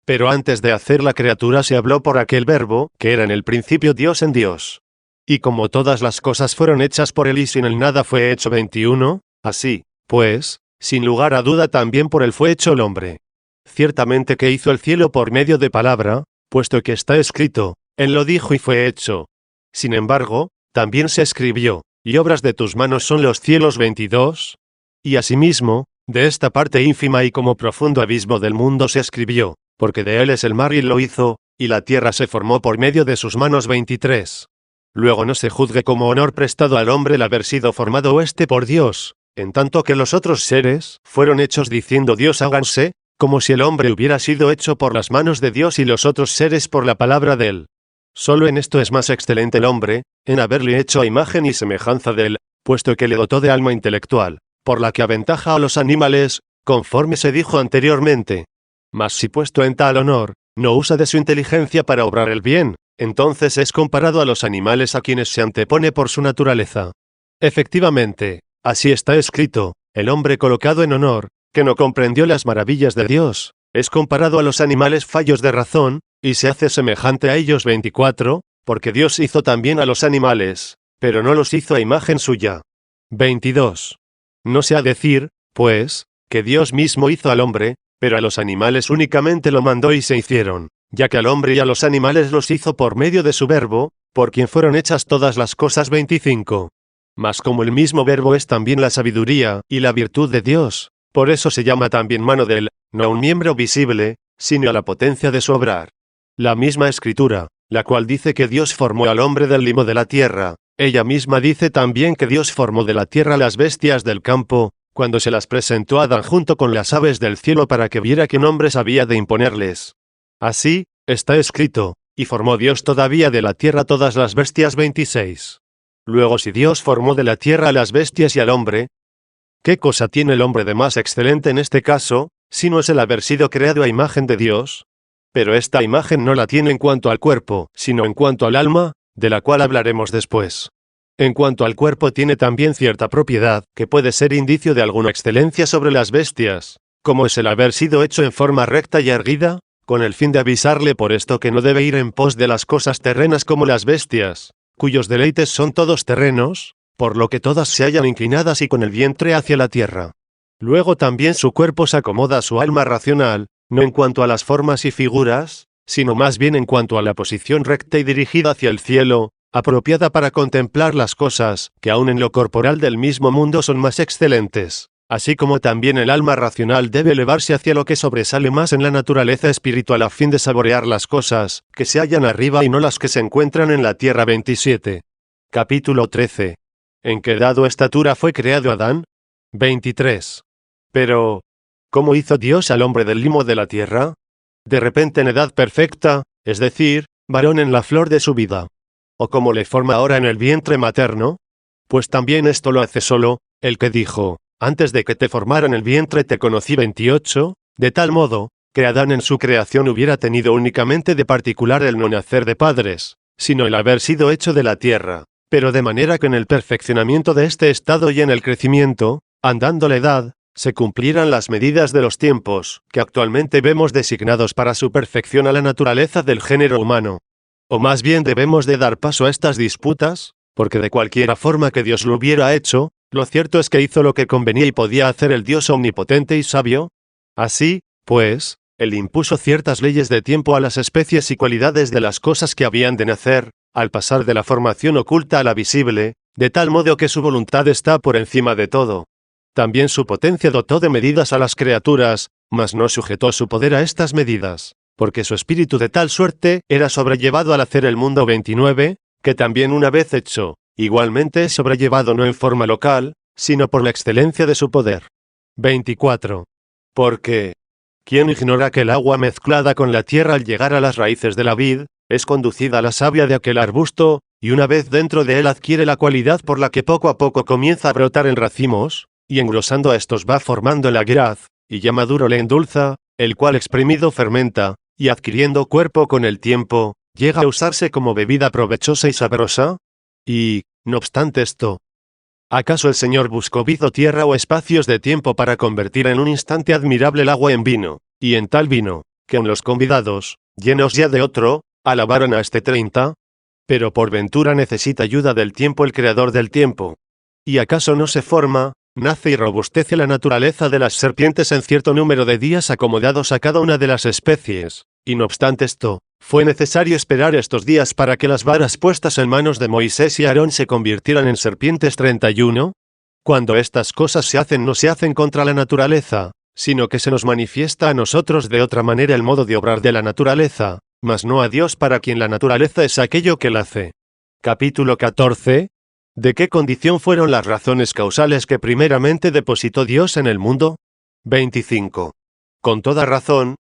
Pero antes de hacer la criatura se habló por aquel verbo, que era en el principio Dios en Dios. Y como todas las cosas fueron hechas por él y sin él nada fue hecho 21, así, pues, sin lugar a duda también por él fue hecho el hombre. Ciertamente que hizo el cielo por medio de palabra, puesto que está escrito, él lo dijo y fue hecho. Sin embargo, también se escribió, y obras de tus manos son los cielos 22. Y asimismo, de esta parte ínfima y como profundo abismo del mundo se escribió, porque de él es el mar y lo hizo, y la tierra se formó por medio de sus manos 23. Luego no se juzgue como honor prestado al hombre el haber sido formado por Dios, en tanto que los otros seres fueron hechos diciendo Dios háganse, como si el hombre hubiera sido hecho por las manos de Dios y los otros seres por la palabra de él. Solo en esto es más excelente el hombre, en haberle hecho a imagen y semejanza de él, puesto que le dotó de alma intelectual, por la que aventaja a los animales, conforme se dijo anteriormente. Mas si puesto en tal honor, no usa de su inteligencia para obrar el bien, entonces es comparado a los animales a quienes se antepone por su naturaleza. Efectivamente, así está escrito, el hombre colocado en honor, que no comprendió las maravillas de Dios, es comparado a los animales fallos de razón, y se hace semejante a ellos 24, porque Dios hizo también a los animales, pero no los hizo a imagen suya. 22. No se ha de decir, pues, que Dios mismo hizo al hombre, pero a los animales únicamente lo mandó y se hicieron, ya que al hombre y a los animales los hizo por medio de su verbo, por quien fueron hechas todas las cosas 25. Mas como el mismo verbo es también la sabiduría y la virtud de Dios, por eso se llama también mano de él, no a un miembro visible, sino a la potencia de su obrar. La misma escritura, la cual dice que Dios formó al hombre del limo de la tierra, ella misma dice también que Dios formó de la tierra las bestias del campo, cuando se las presentó a Adán junto con las aves del cielo para que viera qué nombres había de imponerles. Así, está escrito, y formó Dios todavía de la tierra todas las bestias 26. Luego si Dios formó de la tierra a las bestias y al hombre, ¿qué cosa tiene el hombre de más excelente en este caso, si no es el haber sido creado a imagen de Dios? Pero esta imagen no la tiene en cuanto al cuerpo, sino en cuanto al alma, de la cual hablaremos después. En cuanto al cuerpo tiene también cierta propiedad, que puede ser indicio de alguna excelencia sobre las bestias, como es el haber sido hecho en forma recta y erguida, con el fin de avisarle por esto que no debe ir en pos de las cosas terrenas como las bestias, cuyos deleites son todos terrenos, por lo que todas se hallan inclinadas y con el vientre hacia la tierra. Luego también su cuerpo se acomoda a su alma racional, no en cuanto a las formas y figuras, sino más bien en cuanto a la posición recta y dirigida hacia el cielo, apropiada para contemplar las cosas, que aun en lo corporal del mismo mundo son más excelentes, así como también el alma racional debe elevarse hacia lo que sobresale más en la naturaleza espiritual a fin de saborear las cosas, que se hallan arriba y no las que se encuentran en la tierra 27. Capítulo 13. ¿En qué dado estatura fue creado Adán? 23. Pero, ¿cómo hizo Dios al hombre del limo de la tierra? De repente en edad perfecta, es decir, varón en la flor de su vida. ¿O como le forma ahora en el vientre materno? Pues también esto lo hace solo, el que dijo, antes de que te formara en el vientre te conocí 28, de tal modo, que Adán en su creación hubiera tenido únicamente de particular el no nacer de padres, sino el haber sido hecho de la tierra, pero de manera que en el perfeccionamiento de este estado y en el crecimiento, andando la edad, se cumplieran las medidas de los tiempos, que actualmente vemos designados para su perfección a la naturaleza del género humano. O más bien debemos de dar paso a estas disputas, porque de cualquiera forma que Dios lo hubiera hecho, lo cierto es que hizo lo que convenía y podía hacer el Dios omnipotente y sabio. Así, pues, él impuso ciertas leyes de tiempo a las especies y cualidades de las cosas que habían de nacer, al pasar de la formación oculta a la visible, de tal modo que su voluntad está por encima de todo. También su potencia dotó de medidas a las criaturas, mas no sujetó su poder a estas medidas, porque su espíritu de tal suerte era sobrellevado al hacer el mundo 29, que también una vez hecho, igualmente es sobrellevado no en forma local, sino por la excelencia de su poder. 24. Porque, ¿quién ignora que el agua mezclada con la tierra al llegar a las raíces de la vid, es conducida a la savia de aquel arbusto, y una vez dentro de él adquiere la cualidad por la que poco a poco comienza a brotar en racimos, y engrosando a estos va formando el agraz, y ya maduro le endulza, el cual exprimido fermenta, y adquiriendo cuerpo con el tiempo, llega a usarse como bebida provechosa y sabrosa? Y, no obstante esto, ¿acaso el Señor buscó vid o tierra o espacios de tiempo para convertir en un instante admirable el agua en vino, y en tal vino, que aun los convidados, llenos ya de otro, alabaron a este 30? Pero por ventura necesita ayuda del tiempo el creador del tiempo. ¿Y acaso no se forma, nace y robustece la naturaleza de las serpientes en cierto número de días acomodados a cada una de las especies, y no obstante esto, fue necesario esperar estos días para que las varas puestas en manos de Moisés y Aarón se convirtieran en serpientes. 31. Cuando estas cosas se hacen, no se hacen contra la naturaleza, sino que se nos manifiesta a nosotros de otra manera el modo de obrar de la naturaleza, mas no a Dios, para quien la naturaleza es aquello que la hace. Capítulo 14. ¿De qué condición fueron las razones causales que primeramente depositó Dios en el mundo? 25. Con toda razón,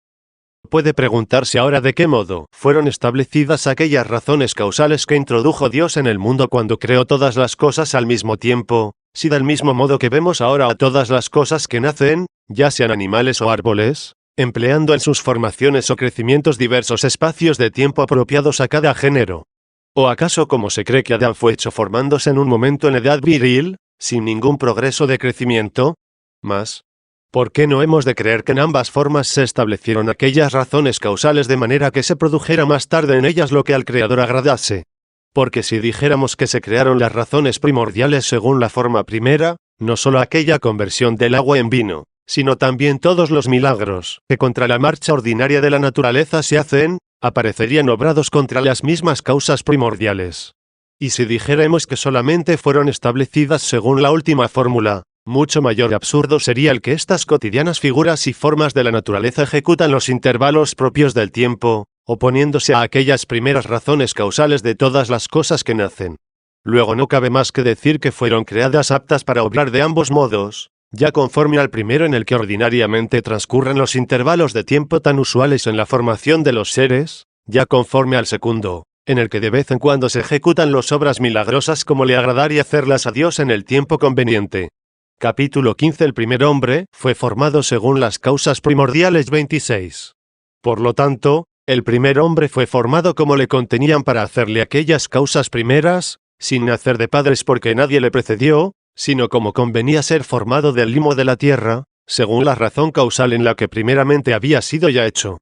puede preguntarse ahora de qué modo fueron establecidas aquellas razones causales que introdujo Dios en el mundo cuando creó todas las cosas al mismo tiempo, si del mismo modo que vemos ahora a todas las cosas que nacen, ya sean animales o árboles, empleando en sus formaciones o crecimientos diversos espacios de tiempo apropiados a cada género. ¿O acaso como se cree que Adán fue hecho formándose en un momento en edad viril, sin ningún progreso de crecimiento? Mas, ¿por qué no hemos de creer que en ambas formas se establecieron aquellas razones causales de manera que se produjera más tarde en ellas lo que al Creador agradase? Porque si dijéramos que se crearon las razones primordiales según la forma primera, no solo aquella conversión del agua en vino, sino también todos los milagros que contra la marcha ordinaria de la naturaleza se hacen, aparecerían obrados contra las mismas causas primordiales. Y si dijéramos que solamente fueron establecidas según la última fórmula, mucho mayor absurdo sería el que estas cotidianas figuras y formas de la naturaleza ejecutan los intervalos propios del tiempo, oponiéndose a aquellas primeras razones causales de todas las cosas que nacen. Luego no cabe más que decir que fueron creadas aptas para obrar de ambos modos, ya conforme al primero en el que ordinariamente transcurren los intervalos de tiempo tan usuales en la formación de los seres, ya conforme al segundo, en el que de vez en cuando se ejecutan las obras milagrosas como le agradaría hacerlas a Dios en el tiempo conveniente. Capítulo 15. El primer hombre fue formado según las causas primordiales. 26. Por lo tanto, el primer hombre fue formado como le contenían para hacerle aquellas causas primeras, sin nacer de padres porque nadie le precedió, sino como convenía ser formado del limo de la tierra, según la razón causal en la que primeramente había sido ya hecho.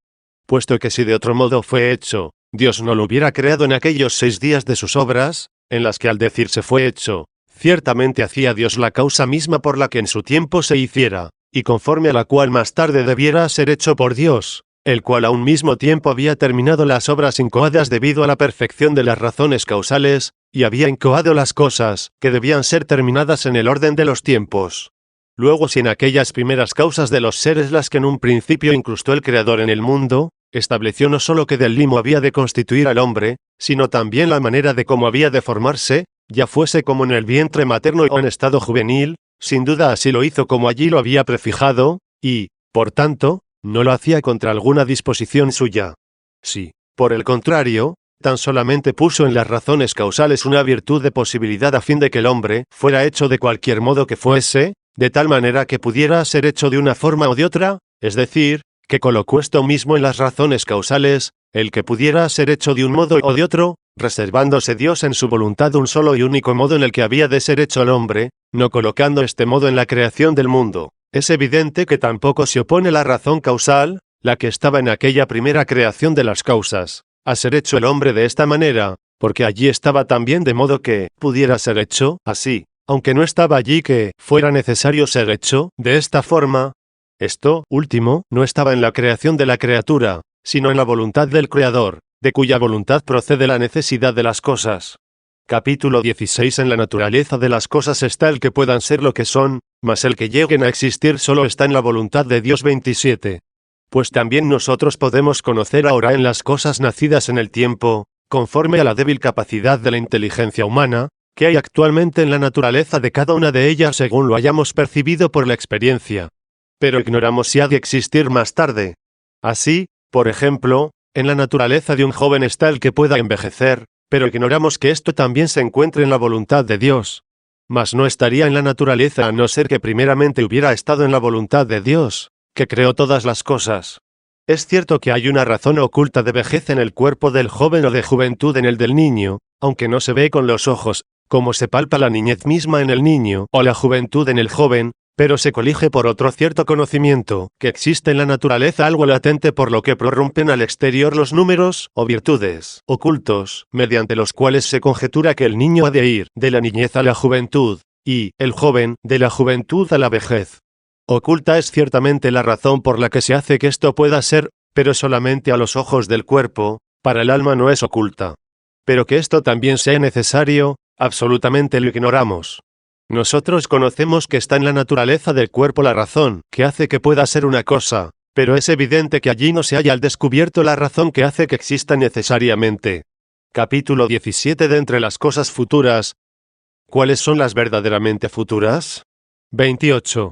Puesto que si de otro modo fue hecho, Dios no lo hubiera creado en aquellos 6 días de sus obras, en las que al decirse fue hecho, ciertamente hacía Dios la causa misma por la que en su tiempo se hiciera, y conforme a la cual más tarde debiera ser hecho por Dios, el cual a un mismo tiempo había terminado las obras incoadas debido a la perfección de las razones causales, y había incoado las cosas que debían ser terminadas en el orden de los tiempos. Luego, si en aquellas primeras causas de los seres las que en un principio incrustó el Creador en el mundo, estableció no solo que del limo había de constituir al hombre, sino también la manera de cómo había de formarse, ya fuese como en el vientre materno o en estado juvenil, sin duda así lo hizo como allí lo había prefijado, y, por tanto, no lo hacía contra alguna disposición suya. Sí, por el contrario, tan solamente puso en las razones causales una virtud de posibilidad a fin de que el hombre fuera hecho de cualquier modo que fuese, de tal manera que pudiera ser hecho de una forma o de otra, es decir, que colocó esto mismo en las razones causales, el que pudiera ser hecho de un modo o de otro, reservándose Dios en su voluntad un solo y único modo en el que había de ser hecho el hombre, no colocando este modo en la creación del mundo. Es evidente que tampoco se opone la razón causal, la que estaba en aquella primera creación de las causas, a ser hecho el hombre de esta manera, porque allí estaba también de modo que pudiera ser hecho así, aunque no estaba allí que fuera necesario ser hecho de esta forma. Esto último no estaba en la creación de la criatura, sino en la voluntad del Creador, de cuya voluntad procede la necesidad de las cosas. Capítulo 16. En la naturaleza de las cosas está el que puedan ser lo que son, mas el que lleguen a existir solo está en la voluntad de Dios. 27. Pues también nosotros podemos conocer ahora en las cosas nacidas en el tiempo, conforme a la débil capacidad de la inteligencia humana, que hay actualmente en la naturaleza de cada una de ellas según lo hayamos percibido por la experiencia. Pero ignoramos si ha de existir más tarde. Así, por ejemplo, en la naturaleza de un joven está el que pueda envejecer, pero ignoramos que esto también se encuentre en la voluntad de Dios. Mas no estaría en la naturaleza a no ser que primeramente hubiera estado en la voluntad de Dios, que creó todas las cosas. Es cierto que hay una razón oculta de vejez en el cuerpo del joven o de juventud en el del niño, aunque no se ve con los ojos, como se palpa la niñez misma en el niño o la juventud en el joven, pero se colige por otro cierto conocimiento, que existe en la naturaleza algo latente por lo que prorrumpen al exterior los números o virtudes ocultos, mediante los cuales se conjetura que el niño ha de ir de la niñez a la juventud, y el joven de la juventud a la vejez. Oculta es ciertamente la razón por la que se hace que esto pueda ser, pero solamente a los ojos del cuerpo, para el alma no es oculta. Pero que esto también sea necesario, absolutamente lo ignoramos. Nosotros conocemos que está en la naturaleza del cuerpo la razón que hace que pueda ser una cosa, pero es evidente que allí no se halla al descubierto la razón que hace que exista necesariamente. Capítulo 17 de entre las cosas futuras. ¿Cuáles son las verdaderamente futuras? 28.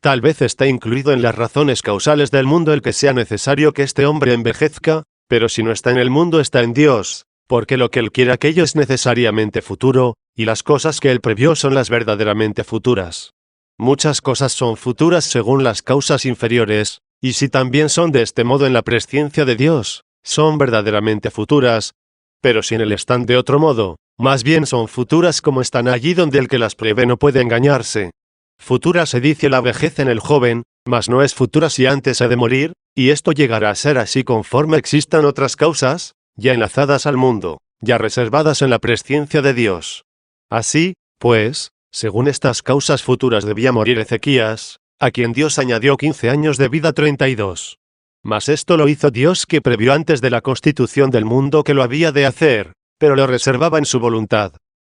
Tal vez está incluido en las razones causales del mundo el que sea necesario que este hombre envejezca, pero si no está en el mundo está en Dios, porque lo que Él quiere aquello es necesariamente futuro, y las cosas que Él previó son las verdaderamente futuras. Muchas cosas son futuras según las causas inferiores, y si también son de este modo en la presciencia de Dios, son verdaderamente futuras, pero si en Él están de otro modo, más bien son futuras como están allí donde el que las prevé no puede engañarse. Futura se dice la vejez en el joven, mas no es futura si antes ha de morir, y esto llegará a ser así conforme existan otras causas, ya enlazadas al mundo, ya reservadas en la presciencia de Dios. Así, pues, según estas causas futuras debía morir Ezequías, a quien Dios añadió 15 años de vida 32. Mas esto lo hizo Dios que previó antes de la constitución del mundo que lo había de hacer, pero lo reservaba en su voluntad.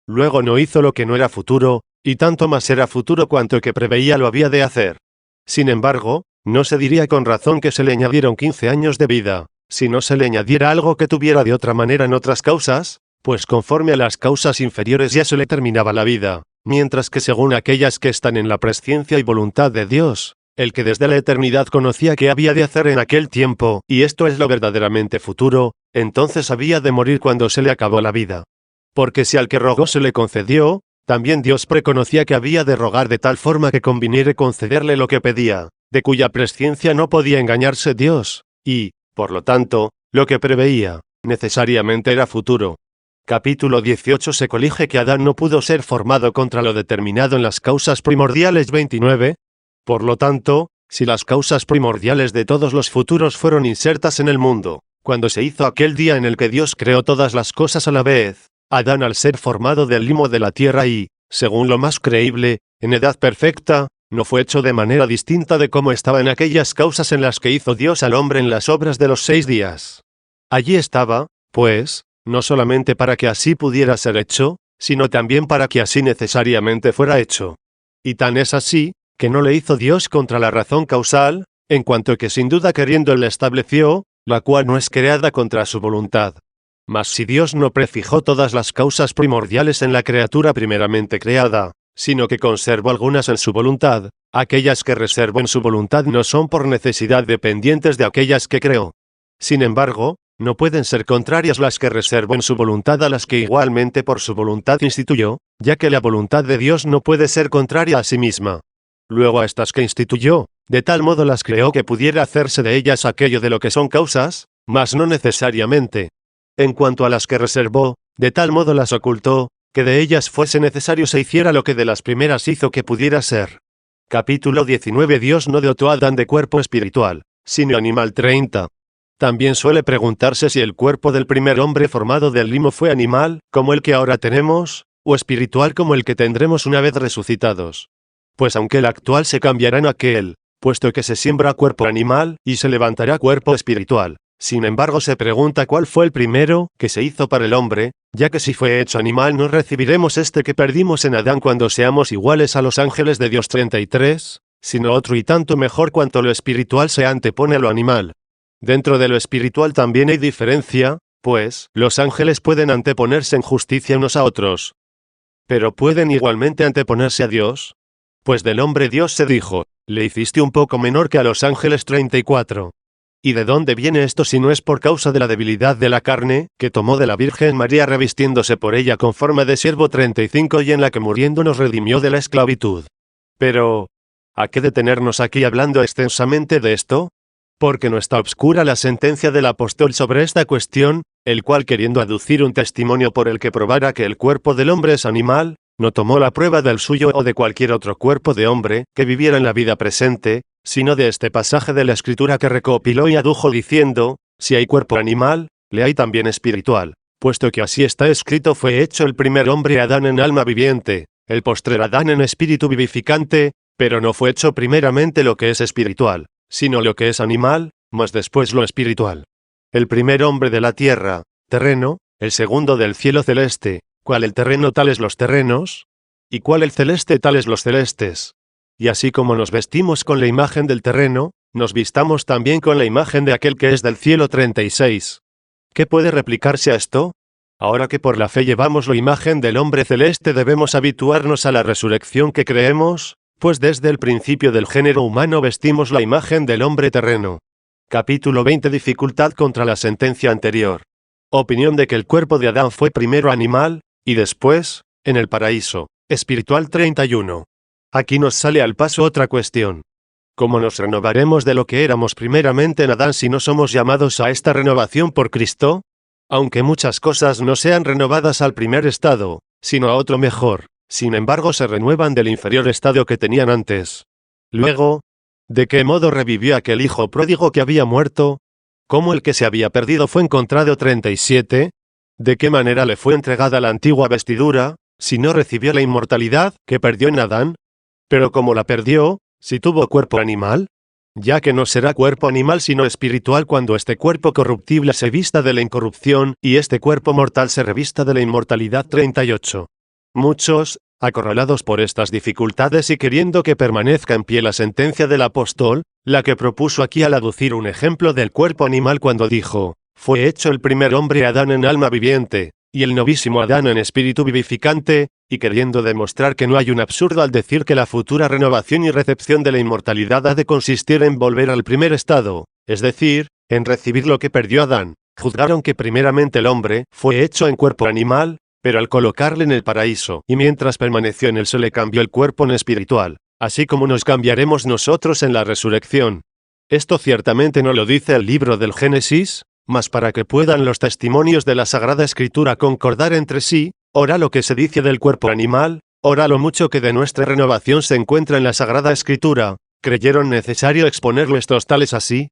Luego no hizo lo que no era futuro, y tanto más era futuro cuanto que preveía lo había de hacer. Sin embargo, no se diría con razón que se le añadieron 15 años de vida, si no se le añadiera algo que tuviera de otra manera en otras causas, pues conforme a las causas inferiores ya se le terminaba la vida, mientras que según aquellas que están en la presciencia y voluntad de Dios, el que desde la eternidad conocía qué había de hacer en aquel tiempo, y esto es lo verdaderamente futuro, entonces había de morir cuando se le acabó la vida. Porque si al que rogó se le concedió, también Dios preconocía que había de rogar de tal forma que conviniere concederle lo que pedía, de cuya presciencia no podía engañarse Dios, y, por lo tanto, lo que preveía, necesariamente era futuro. Capítulo 18 se colige que Adán no pudo ser formado contra lo determinado en las causas primordiales 29. Por lo tanto, si las causas primordiales de todos los futuros fueron insertas en el mundo, cuando se hizo aquel día en el que Dios creó todas las cosas a la vez, Adán al ser formado del limo de la tierra y, según lo más creíble, en edad perfecta, no fue hecho de manera distinta de cómo estaba en aquellas causas en las que hizo Dios al hombre en las obras de los 6 días. Allí estaba, pues, no solamente para que así pudiera ser hecho, sino también para que así necesariamente fuera hecho. Y tan es así, que no le hizo Dios contra la razón causal, en cuanto que sin duda queriendo él la estableció, la cual no es creada contra su voluntad. Mas si Dios no prefijó todas las causas primordiales en la criatura primeramente creada, sino que conservó algunas en su voluntad, aquellas que reservó en su voluntad no son por necesidad dependientes de aquellas que creó. Sin embargo, no pueden ser contrarias las que reservó en su voluntad a las que igualmente por su voluntad instituyó, ya que la voluntad de Dios no puede ser contraria a sí misma. Luego a estas que instituyó, de tal modo las creó que pudiera hacerse de ellas aquello de lo que son causas, mas no necesariamente. En cuanto a las que reservó, de tal modo las ocultó, que de ellas fuese necesario se hiciera lo que de las primeras hizo que pudiera ser. Capítulo 19 Dios no dotó a Adán de cuerpo espiritual, sino animal 30. También suele preguntarse si el cuerpo del primer hombre formado del limo fue animal, como el que ahora tenemos, o espiritual como el que tendremos una vez resucitados. Pues aunque el actual se cambiará en aquel, puesto que se siembra cuerpo animal, y se levantará cuerpo espiritual. Sin embargo se pregunta cuál fue el primero que se hizo para el hombre, ya que si fue hecho animal no recibiremos este que perdimos en Adán cuando seamos iguales a los ángeles de Dios 33, sino otro y tanto mejor cuanto lo espiritual se antepone a lo animal. Dentro de lo espiritual también hay diferencia, pues, los ángeles pueden anteponerse en justicia unos a otros. ¿Pero pueden igualmente anteponerse a Dios? Pues del hombre Dios se dijo, le hiciste un poco menor que a los ángeles 34. ¿Y de dónde viene esto si no es por causa de la debilidad de la carne, que tomó de la Virgen María revistiéndose por ella con forma de siervo 35 y en la que muriendo nos redimió de la esclavitud? Pero, ¿a qué detenernos aquí hablando extensamente de esto? Porque no está obscura la sentencia del apóstol sobre esta cuestión, el cual queriendo aducir un testimonio por el que probara que el cuerpo del hombre es animal, no tomó la prueba del suyo o de cualquier otro cuerpo de hombre que viviera en la vida presente, sino de este pasaje de la Escritura que recopiló y adujo diciendo, si hay cuerpo animal, le hay también espiritual, puesto que así está escrito fue hecho el primer hombre Adán en alma viviente, el postrer Adán en espíritu vivificante, pero no fue hecho primeramente lo que es espiritual, sino lo que es animal, mas después lo espiritual. El primer hombre de la tierra, terreno, el segundo del cielo celeste, cual el terreno tales los terrenos, y cual el celeste tales los celestes. Y así como nos vestimos con la imagen del terreno, nos vistamos también con la imagen de aquel que es del cielo. 36. ¿Qué puede replicarse a esto? Ahora que por la fe llevamos la imagen del hombre celeste, debemos habituarnos a la resurrección que creemos, pues desde el principio del género humano vestimos la imagen del hombre terreno. Capítulo 20. Dificultad contra la sentencia anterior. Opinión de que el cuerpo de Adán fue primero animal, y después, en el paraíso, espiritual. 31. Aquí nos sale al paso otra cuestión. ¿Cómo nos renovaremos de lo que éramos primeramente en Adán si no somos llamados a esta renovación por Cristo? Aunque muchas cosas no sean renovadas al primer estado, sino a otro mejor, sin embargo se renuevan del inferior estado que tenían antes. Luego, ¿de qué modo revivió aquel hijo pródigo que había muerto? ¿Cómo el que se había perdido fue encontrado? 37. ¿De qué manera le fue entregada la antigua vestidura, si no recibió la inmortalidad que perdió en Adán? Pero ¿cómo la perdió, si tuvo cuerpo animal? Ya que no será cuerpo animal sino espiritual cuando este cuerpo corruptible se vista de la incorrupción y este cuerpo mortal se revista de la inmortalidad. 38. Muchos, acorralados por estas dificultades y queriendo que permanezca en pie la sentencia del apóstol, la que propuso aquí al aducir un ejemplo del cuerpo animal cuando dijo, fue hecho el primer hombre Adán en alma viviente, y el novísimo Adán en espíritu vivificante, y queriendo demostrar que no hay un absurdo al decir que la futura renovación y recepción de la inmortalidad ha de consistir en volver al primer estado, es decir, en recibir lo que perdió Adán, juzgaron que primeramente el hombre fue hecho en cuerpo animal, pero al colocarle en el paraíso y mientras permaneció en él se le cambió el cuerpo en espiritual, así como nos cambiaremos nosotros en la resurrección. Esto ciertamente no lo dice el libro del Génesis, mas para que puedan los testimonios de la Sagrada Escritura concordar entre sí, ora lo que se dice del cuerpo animal, ora lo mucho que de nuestra renovación se encuentra en la Sagrada Escritura, creyeron necesario exponerlo estos tales así.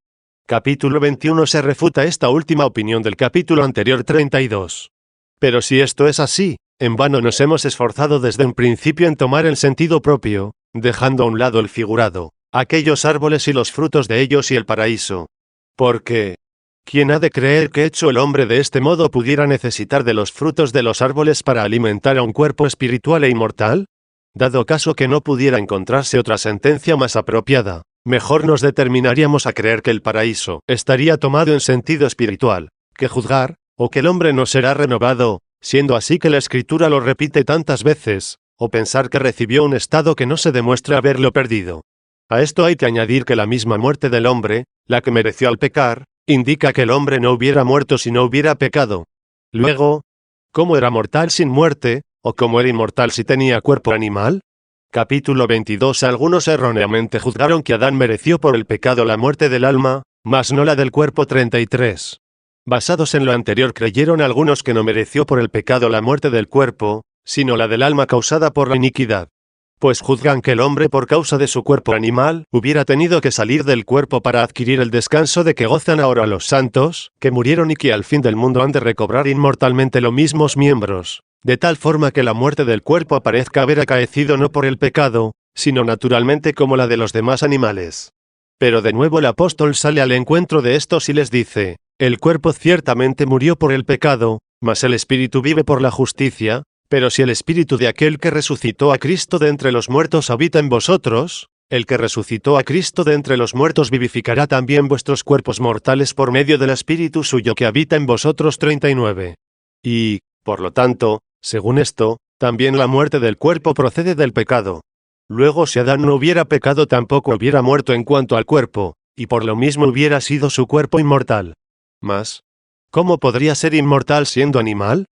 Capítulo 21. Se refuta esta última opinión del capítulo anterior. 32. Pero si esto es así, en vano nos hemos esforzado desde un principio en tomar el sentido propio, dejando a un lado el figurado, aquellos árboles y los frutos de ellos y el paraíso. Porque, ¿quién ha de creer que hecho el hombre de este modo pudiera necesitar de los frutos de los árboles para alimentar a un cuerpo espiritual e inmortal? Dado caso que no pudiera encontrarse otra sentencia más apropiada, mejor nos determinaríamos a creer que el paraíso estaría tomado en sentido espiritual, que juzgar, o que el hombre no será renovado, siendo así que la Escritura lo repite tantas veces, o pensar que recibió un estado que no se demuestra haberlo perdido. A esto hay que añadir que la misma muerte del hombre, la que mereció al pecar, indica que el hombre no hubiera muerto si no hubiera pecado. Luego, ¿cómo era mortal sin muerte, o cómo era inmortal si tenía cuerpo animal? Capítulo 22. Algunos erróneamente juzgaron que Adán mereció por el pecado la muerte del alma, mas no la del cuerpo. 33. Basados en lo anterior creyeron algunos que no mereció por el pecado la muerte del cuerpo, sino la del alma causada por la iniquidad. Pues juzgan que el hombre por causa de su cuerpo animal hubiera tenido que salir del cuerpo para adquirir el descanso de que gozan ahora los santos, que murieron y que al fin del mundo han de recobrar inmortalmente los mismos miembros, de tal forma que la muerte del cuerpo parezca haber acaecido no por el pecado, sino naturalmente como la de los demás animales. Pero de nuevo el apóstol sale al encuentro de estos y les dice, el cuerpo ciertamente murió por el pecado, mas el espíritu vive por la justicia. Pero si el espíritu de aquel que resucitó a Cristo de entre los muertos habita en vosotros, el que resucitó a Cristo de entre los muertos vivificará también vuestros cuerpos mortales por medio del espíritu suyo que habita en vosotros. 39. Y, por lo tanto, según esto, también la muerte del cuerpo procede del pecado. Luego si Adán no hubiera pecado tampoco hubiera muerto en cuanto al cuerpo, y por lo mismo hubiera sido su cuerpo inmortal. Mas, ¿cómo podría ser inmortal siendo animal?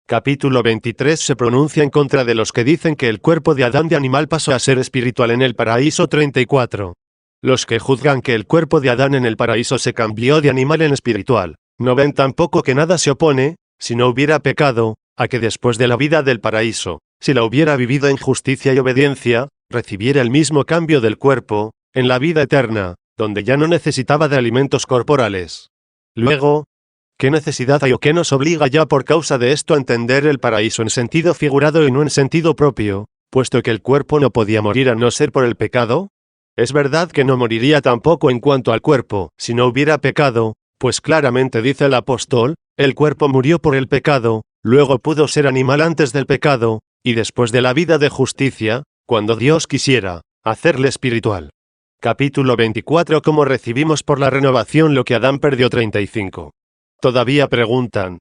Capítulo 23. Se pronuncia en contra de los que dicen que el cuerpo de Adán de animal pasó a ser espiritual en el paraíso. 34. Los que juzgan que el cuerpo de Adán en el paraíso se cambió de animal en espiritual, no ven tampoco que nada se opone, si no hubiera pecado, a que después de la vida del paraíso, si la hubiera vivido en justicia y obediencia, recibiera el mismo cambio del cuerpo, en la vida eterna, donde ya no necesitaba de alimentos corporales. Luego, ¿qué necesidad hay o qué nos obliga ya por causa de esto a entender el paraíso en sentido figurado y no en sentido propio, puesto que el cuerpo no podía morir a no ser por el pecado? Es verdad que no moriría tampoco en cuanto al cuerpo, si no hubiera pecado, pues claramente dice el apóstol, el cuerpo murió por el pecado, luego pudo ser animal antes del pecado, y después de la vida de justicia, cuando Dios quisiera, hacerle espiritual. Capítulo 24. ¿Cómo recibimos por la renovación lo que Adán perdió? 35. Todavía preguntan,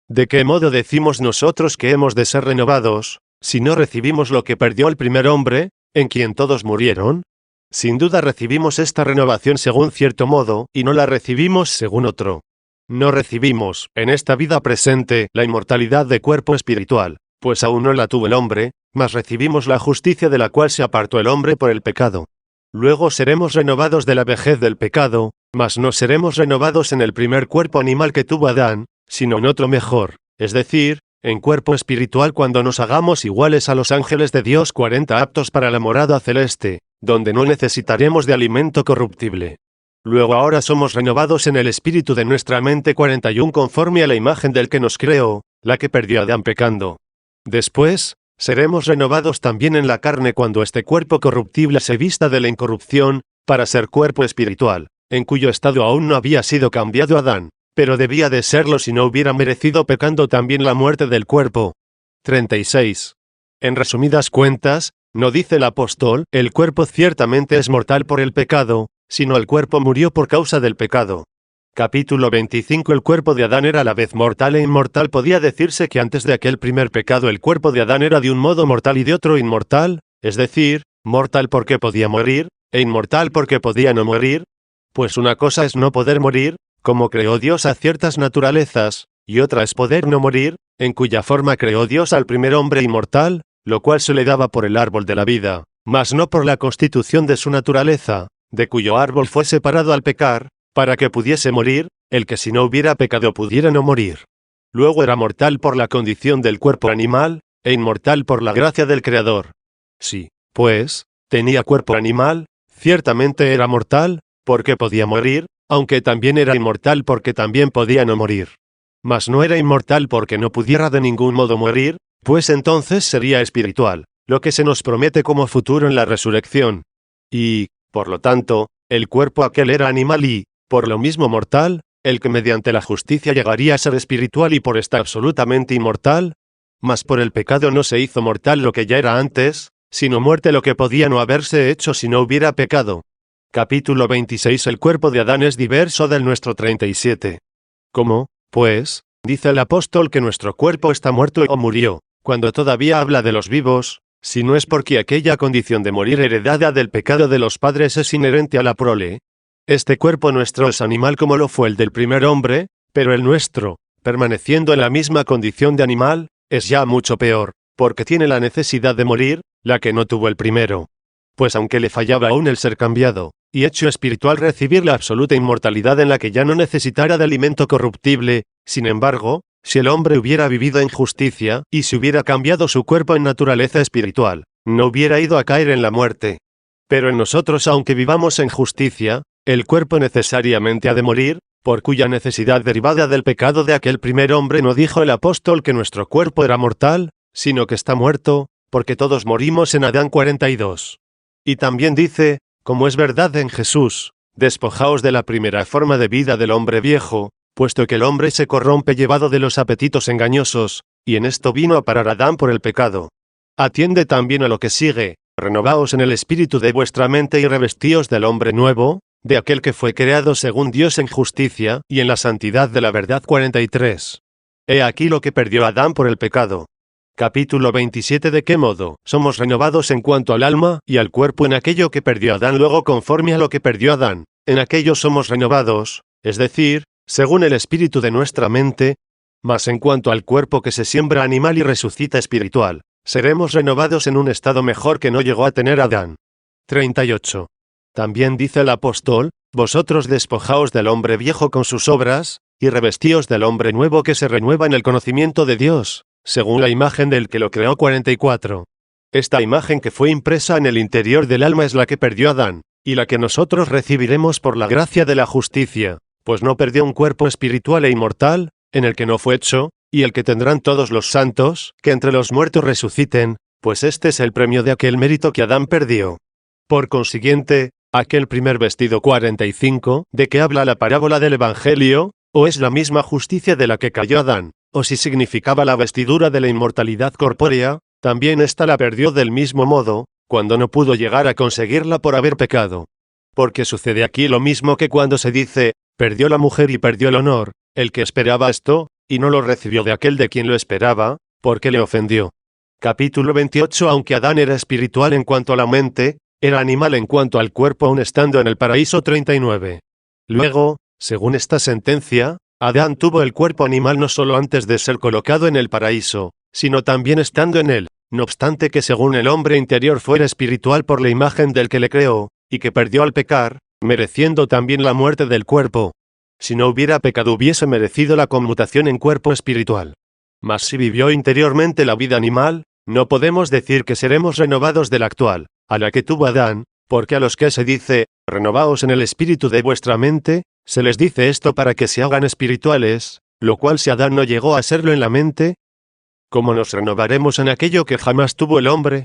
¿de qué modo decimos nosotros que hemos de ser renovados, si no recibimos lo que perdió el primer hombre, en quien todos murieron? Sin duda recibimos esta renovación según cierto modo, y no la recibimos según otro. No recibimos, en esta vida presente, la inmortalidad de cuerpo espiritual, pues aún no la tuvo el hombre, mas recibimos la justicia de la cual se apartó el hombre por el pecado. Luego seremos renovados de la vejez del pecado, mas no seremos renovados en el primer cuerpo animal que tuvo Adán, sino en otro mejor, es decir, en cuerpo espiritual cuando nos hagamos iguales a los ángeles de Dios 40 aptos para la morada celeste, donde no necesitaremos de alimento corruptible. Luego ahora somos renovados en el espíritu de nuestra mente 41 conforme a la imagen del que nos creó, la que perdió Adán pecando. Después, seremos renovados también en la carne cuando este cuerpo corruptible se vista de la incorrupción, para ser cuerpo espiritual, en cuyo estado aún no había sido cambiado Adán, pero debía de serlo si no hubiera merecido pecando también la muerte del cuerpo. 36. En resumidas cuentas, no dice el apóstol, el cuerpo ciertamente es mortal por el pecado, sino el cuerpo murió por causa del pecado. Capítulo 25. El cuerpo de Adán era a la vez mortal e inmortal. Podía decirse que antes de aquel primer pecado el cuerpo de Adán era de un modo mortal y de otro inmortal, es decir, mortal porque podía morir, e inmortal porque podía no morir. Pues una cosa es no poder morir, como creó Dios a ciertas naturalezas, y otra es poder no morir, en cuya forma creó Dios al primer hombre inmortal, lo cual se le daba por el árbol de la vida, mas no por la constitución de su naturaleza, de cuyo árbol fue separado al pecar, para que pudiese morir, el que si no hubiera pecado pudiera no morir. Luego era mortal por la condición del cuerpo animal, e inmortal por la gracia del Creador. Sí, pues, tenía cuerpo animal, ciertamente era mortal, porque podía morir, aunque también era inmortal porque también podía no morir. Mas no era inmortal porque no pudiera de ningún modo morir, pues entonces sería espiritual, lo que se nos promete como futuro en la resurrección. Y, por lo tanto, el cuerpo aquel era animal y, por lo mismo mortal, el que mediante la justicia llegaría a ser espiritual y por estar absolutamente inmortal, mas por el pecado no se hizo mortal lo que ya era antes, sino muerte lo que podía no haberse hecho si no hubiera pecado. Capítulo 26. El cuerpo de Adán es diverso del nuestro. 37. ¿Cómo, pues, dice el apóstol que nuestro cuerpo está muerto o murió, cuando todavía habla de los vivos, si no es porque aquella condición de morir heredada del pecado de los padres es inherente a la prole? Este cuerpo nuestro es animal como lo fue el del primer hombre, pero el nuestro, permaneciendo en la misma condición de animal, es ya mucho peor, porque tiene la necesidad de morir, la que no tuvo el primero. Pues aunque le fallaba aún el ser cambiado, y hecho espiritual recibir la absoluta inmortalidad en la que ya no necesitara de alimento corruptible, sin embargo, si el hombre hubiera vivido en justicia, y si hubiera cambiado su cuerpo en naturaleza espiritual, no hubiera ido a caer en la muerte. Pero en nosotros, aunque vivamos en justicia, el cuerpo necesariamente ha de morir, por cuya necesidad derivada del pecado de aquel primer hombre no dijo el apóstol que nuestro cuerpo era mortal, sino que está muerto, porque todos morimos en Adán 42. Y también dice, como es verdad en Jesús, despojaos de la primera forma de vida del hombre viejo, puesto que el hombre se corrompe llevado de los apetitos engañosos, y en esto vino a parar Adán por el pecado. Atiende también a lo que sigue, renovaos en el espíritu de vuestra mente y revestíos del hombre nuevo, de aquel que fue creado según Dios en justicia y en la santidad de la verdad. 43. He aquí lo que perdió Adán por el pecado. Capítulo 27. ¿De qué modo somos renovados en cuanto al alma y al cuerpo en aquello que perdió Adán? Luego conforme a lo que perdió Adán, en aquello somos renovados, es decir, según el espíritu de nuestra mente, mas en cuanto al cuerpo que se siembra animal y resucita espiritual, seremos renovados en un estado mejor que no llegó a tener Adán. 38. También dice el apóstol, vosotros despojaos del hombre viejo con sus obras, y revestíos del hombre nuevo que se renueva en el conocimiento de Dios, según la imagen del que lo creó. 44. Esta imagen que fue impresa en el interior del alma es la que perdió Adán, y la que nosotros recibiremos por la gracia de la justicia, pues no perdió un cuerpo espiritual e inmortal, en el que no fue hecho, y el que tendrán todos los santos, que entre los muertos resuciten, pues este es el premio de aquel mérito que Adán perdió. Por consiguiente, aquel primer vestido 45, de que habla la parábola del Evangelio, o es la misma justicia de la que cayó Adán, o si significaba la vestidura de la inmortalidad corpórea, también ésta la perdió del mismo modo, cuando no pudo llegar a conseguirla por haber pecado. Porque sucede aquí lo mismo que cuando se dice, perdió la mujer y perdió el honor, el que esperaba esto, y no lo recibió de aquel de quien lo esperaba, porque le ofendió. Capítulo 28. Aunque Adán era espiritual en cuanto a la mente, era animal en cuanto al cuerpo aun estando en el paraíso 39. Luego, según esta sentencia, Adán tuvo el cuerpo animal no solo antes de ser colocado en el paraíso, sino también estando en él, no obstante que según el hombre interior fuera espiritual por la imagen del que le creó, y que perdió al pecar, mereciendo también la muerte del cuerpo. Si no hubiera pecado hubiese merecido la conmutación en cuerpo espiritual. Mas si vivió interiormente la vida animal, no podemos decir que seremos renovados de la actual, a la que tuvo Adán, porque a los que se dice, renovaos en el espíritu de vuestra mente, se les dice esto para que se hagan espirituales, lo cual si Adán no llegó a serlo en la mente, ¿cómo nos renovaremos en aquello que jamás tuvo el hombre?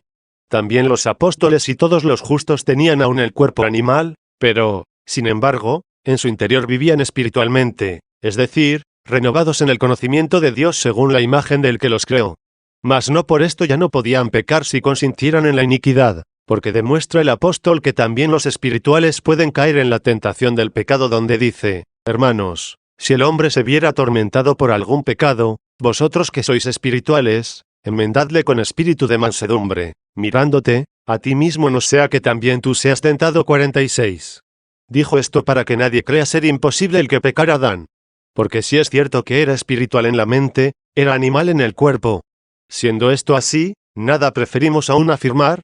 También los apóstoles y todos los justos tenían aún el cuerpo animal, pero, sin embargo, en su interior vivían espiritualmente, es decir, renovados en el conocimiento de Dios según la imagen del que los creó. Mas no por esto ya no podían pecar si consintieran en la iniquidad, porque demuestra el apóstol que también los espirituales pueden caer en la tentación del pecado donde dice, hermanos, si el hombre se viera atormentado por algún pecado, vosotros que sois espirituales, enmendadle con espíritu de mansedumbre, mirándote, a ti mismo no sea que también tú seas tentado. 46. Dijo esto para que nadie crea ser imposible el que pecara Adán. Porque si es cierto que era espiritual en la mente, era animal en el cuerpo. Siendo esto así, nada preferimos aún afirmar,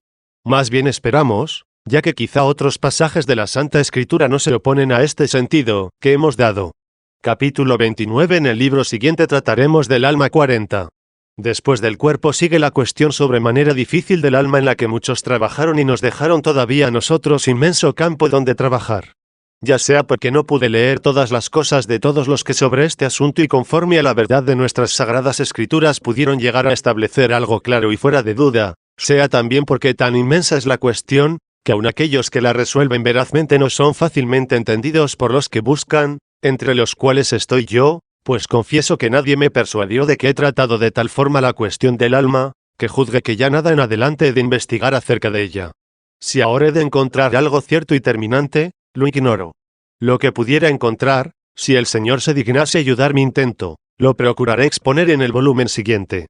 más bien esperamos, ya que quizá otros pasajes de la Santa Escritura no se oponen a este sentido que hemos dado. Capítulo 29. En el libro siguiente trataremos del alma. 40. Después del cuerpo sigue la cuestión sobremanera difícil del alma en la que muchos trabajaron y nos dejaron todavía a nosotros inmenso campo donde trabajar. Ya sea porque no pude leer todas las cosas de todos los que sobre este asunto y conforme a la verdad de nuestras sagradas escrituras pudieron llegar a establecer algo claro y fuera de duda, sea también porque tan inmensa es la cuestión, que aun aquellos que la resuelven verazmente no son fácilmente entendidos por los que buscan, entre los cuales estoy yo, pues confieso que nadie me persuadió de que he tratado de tal forma la cuestión del alma, que juzgue que ya nada en adelante he de investigar acerca de ella. Si ahora he de encontrar algo cierto y terminante, lo ignoro. Lo que pudiera encontrar, si el Señor se dignase ayudar mi intento, lo procuraré exponer en el volumen siguiente.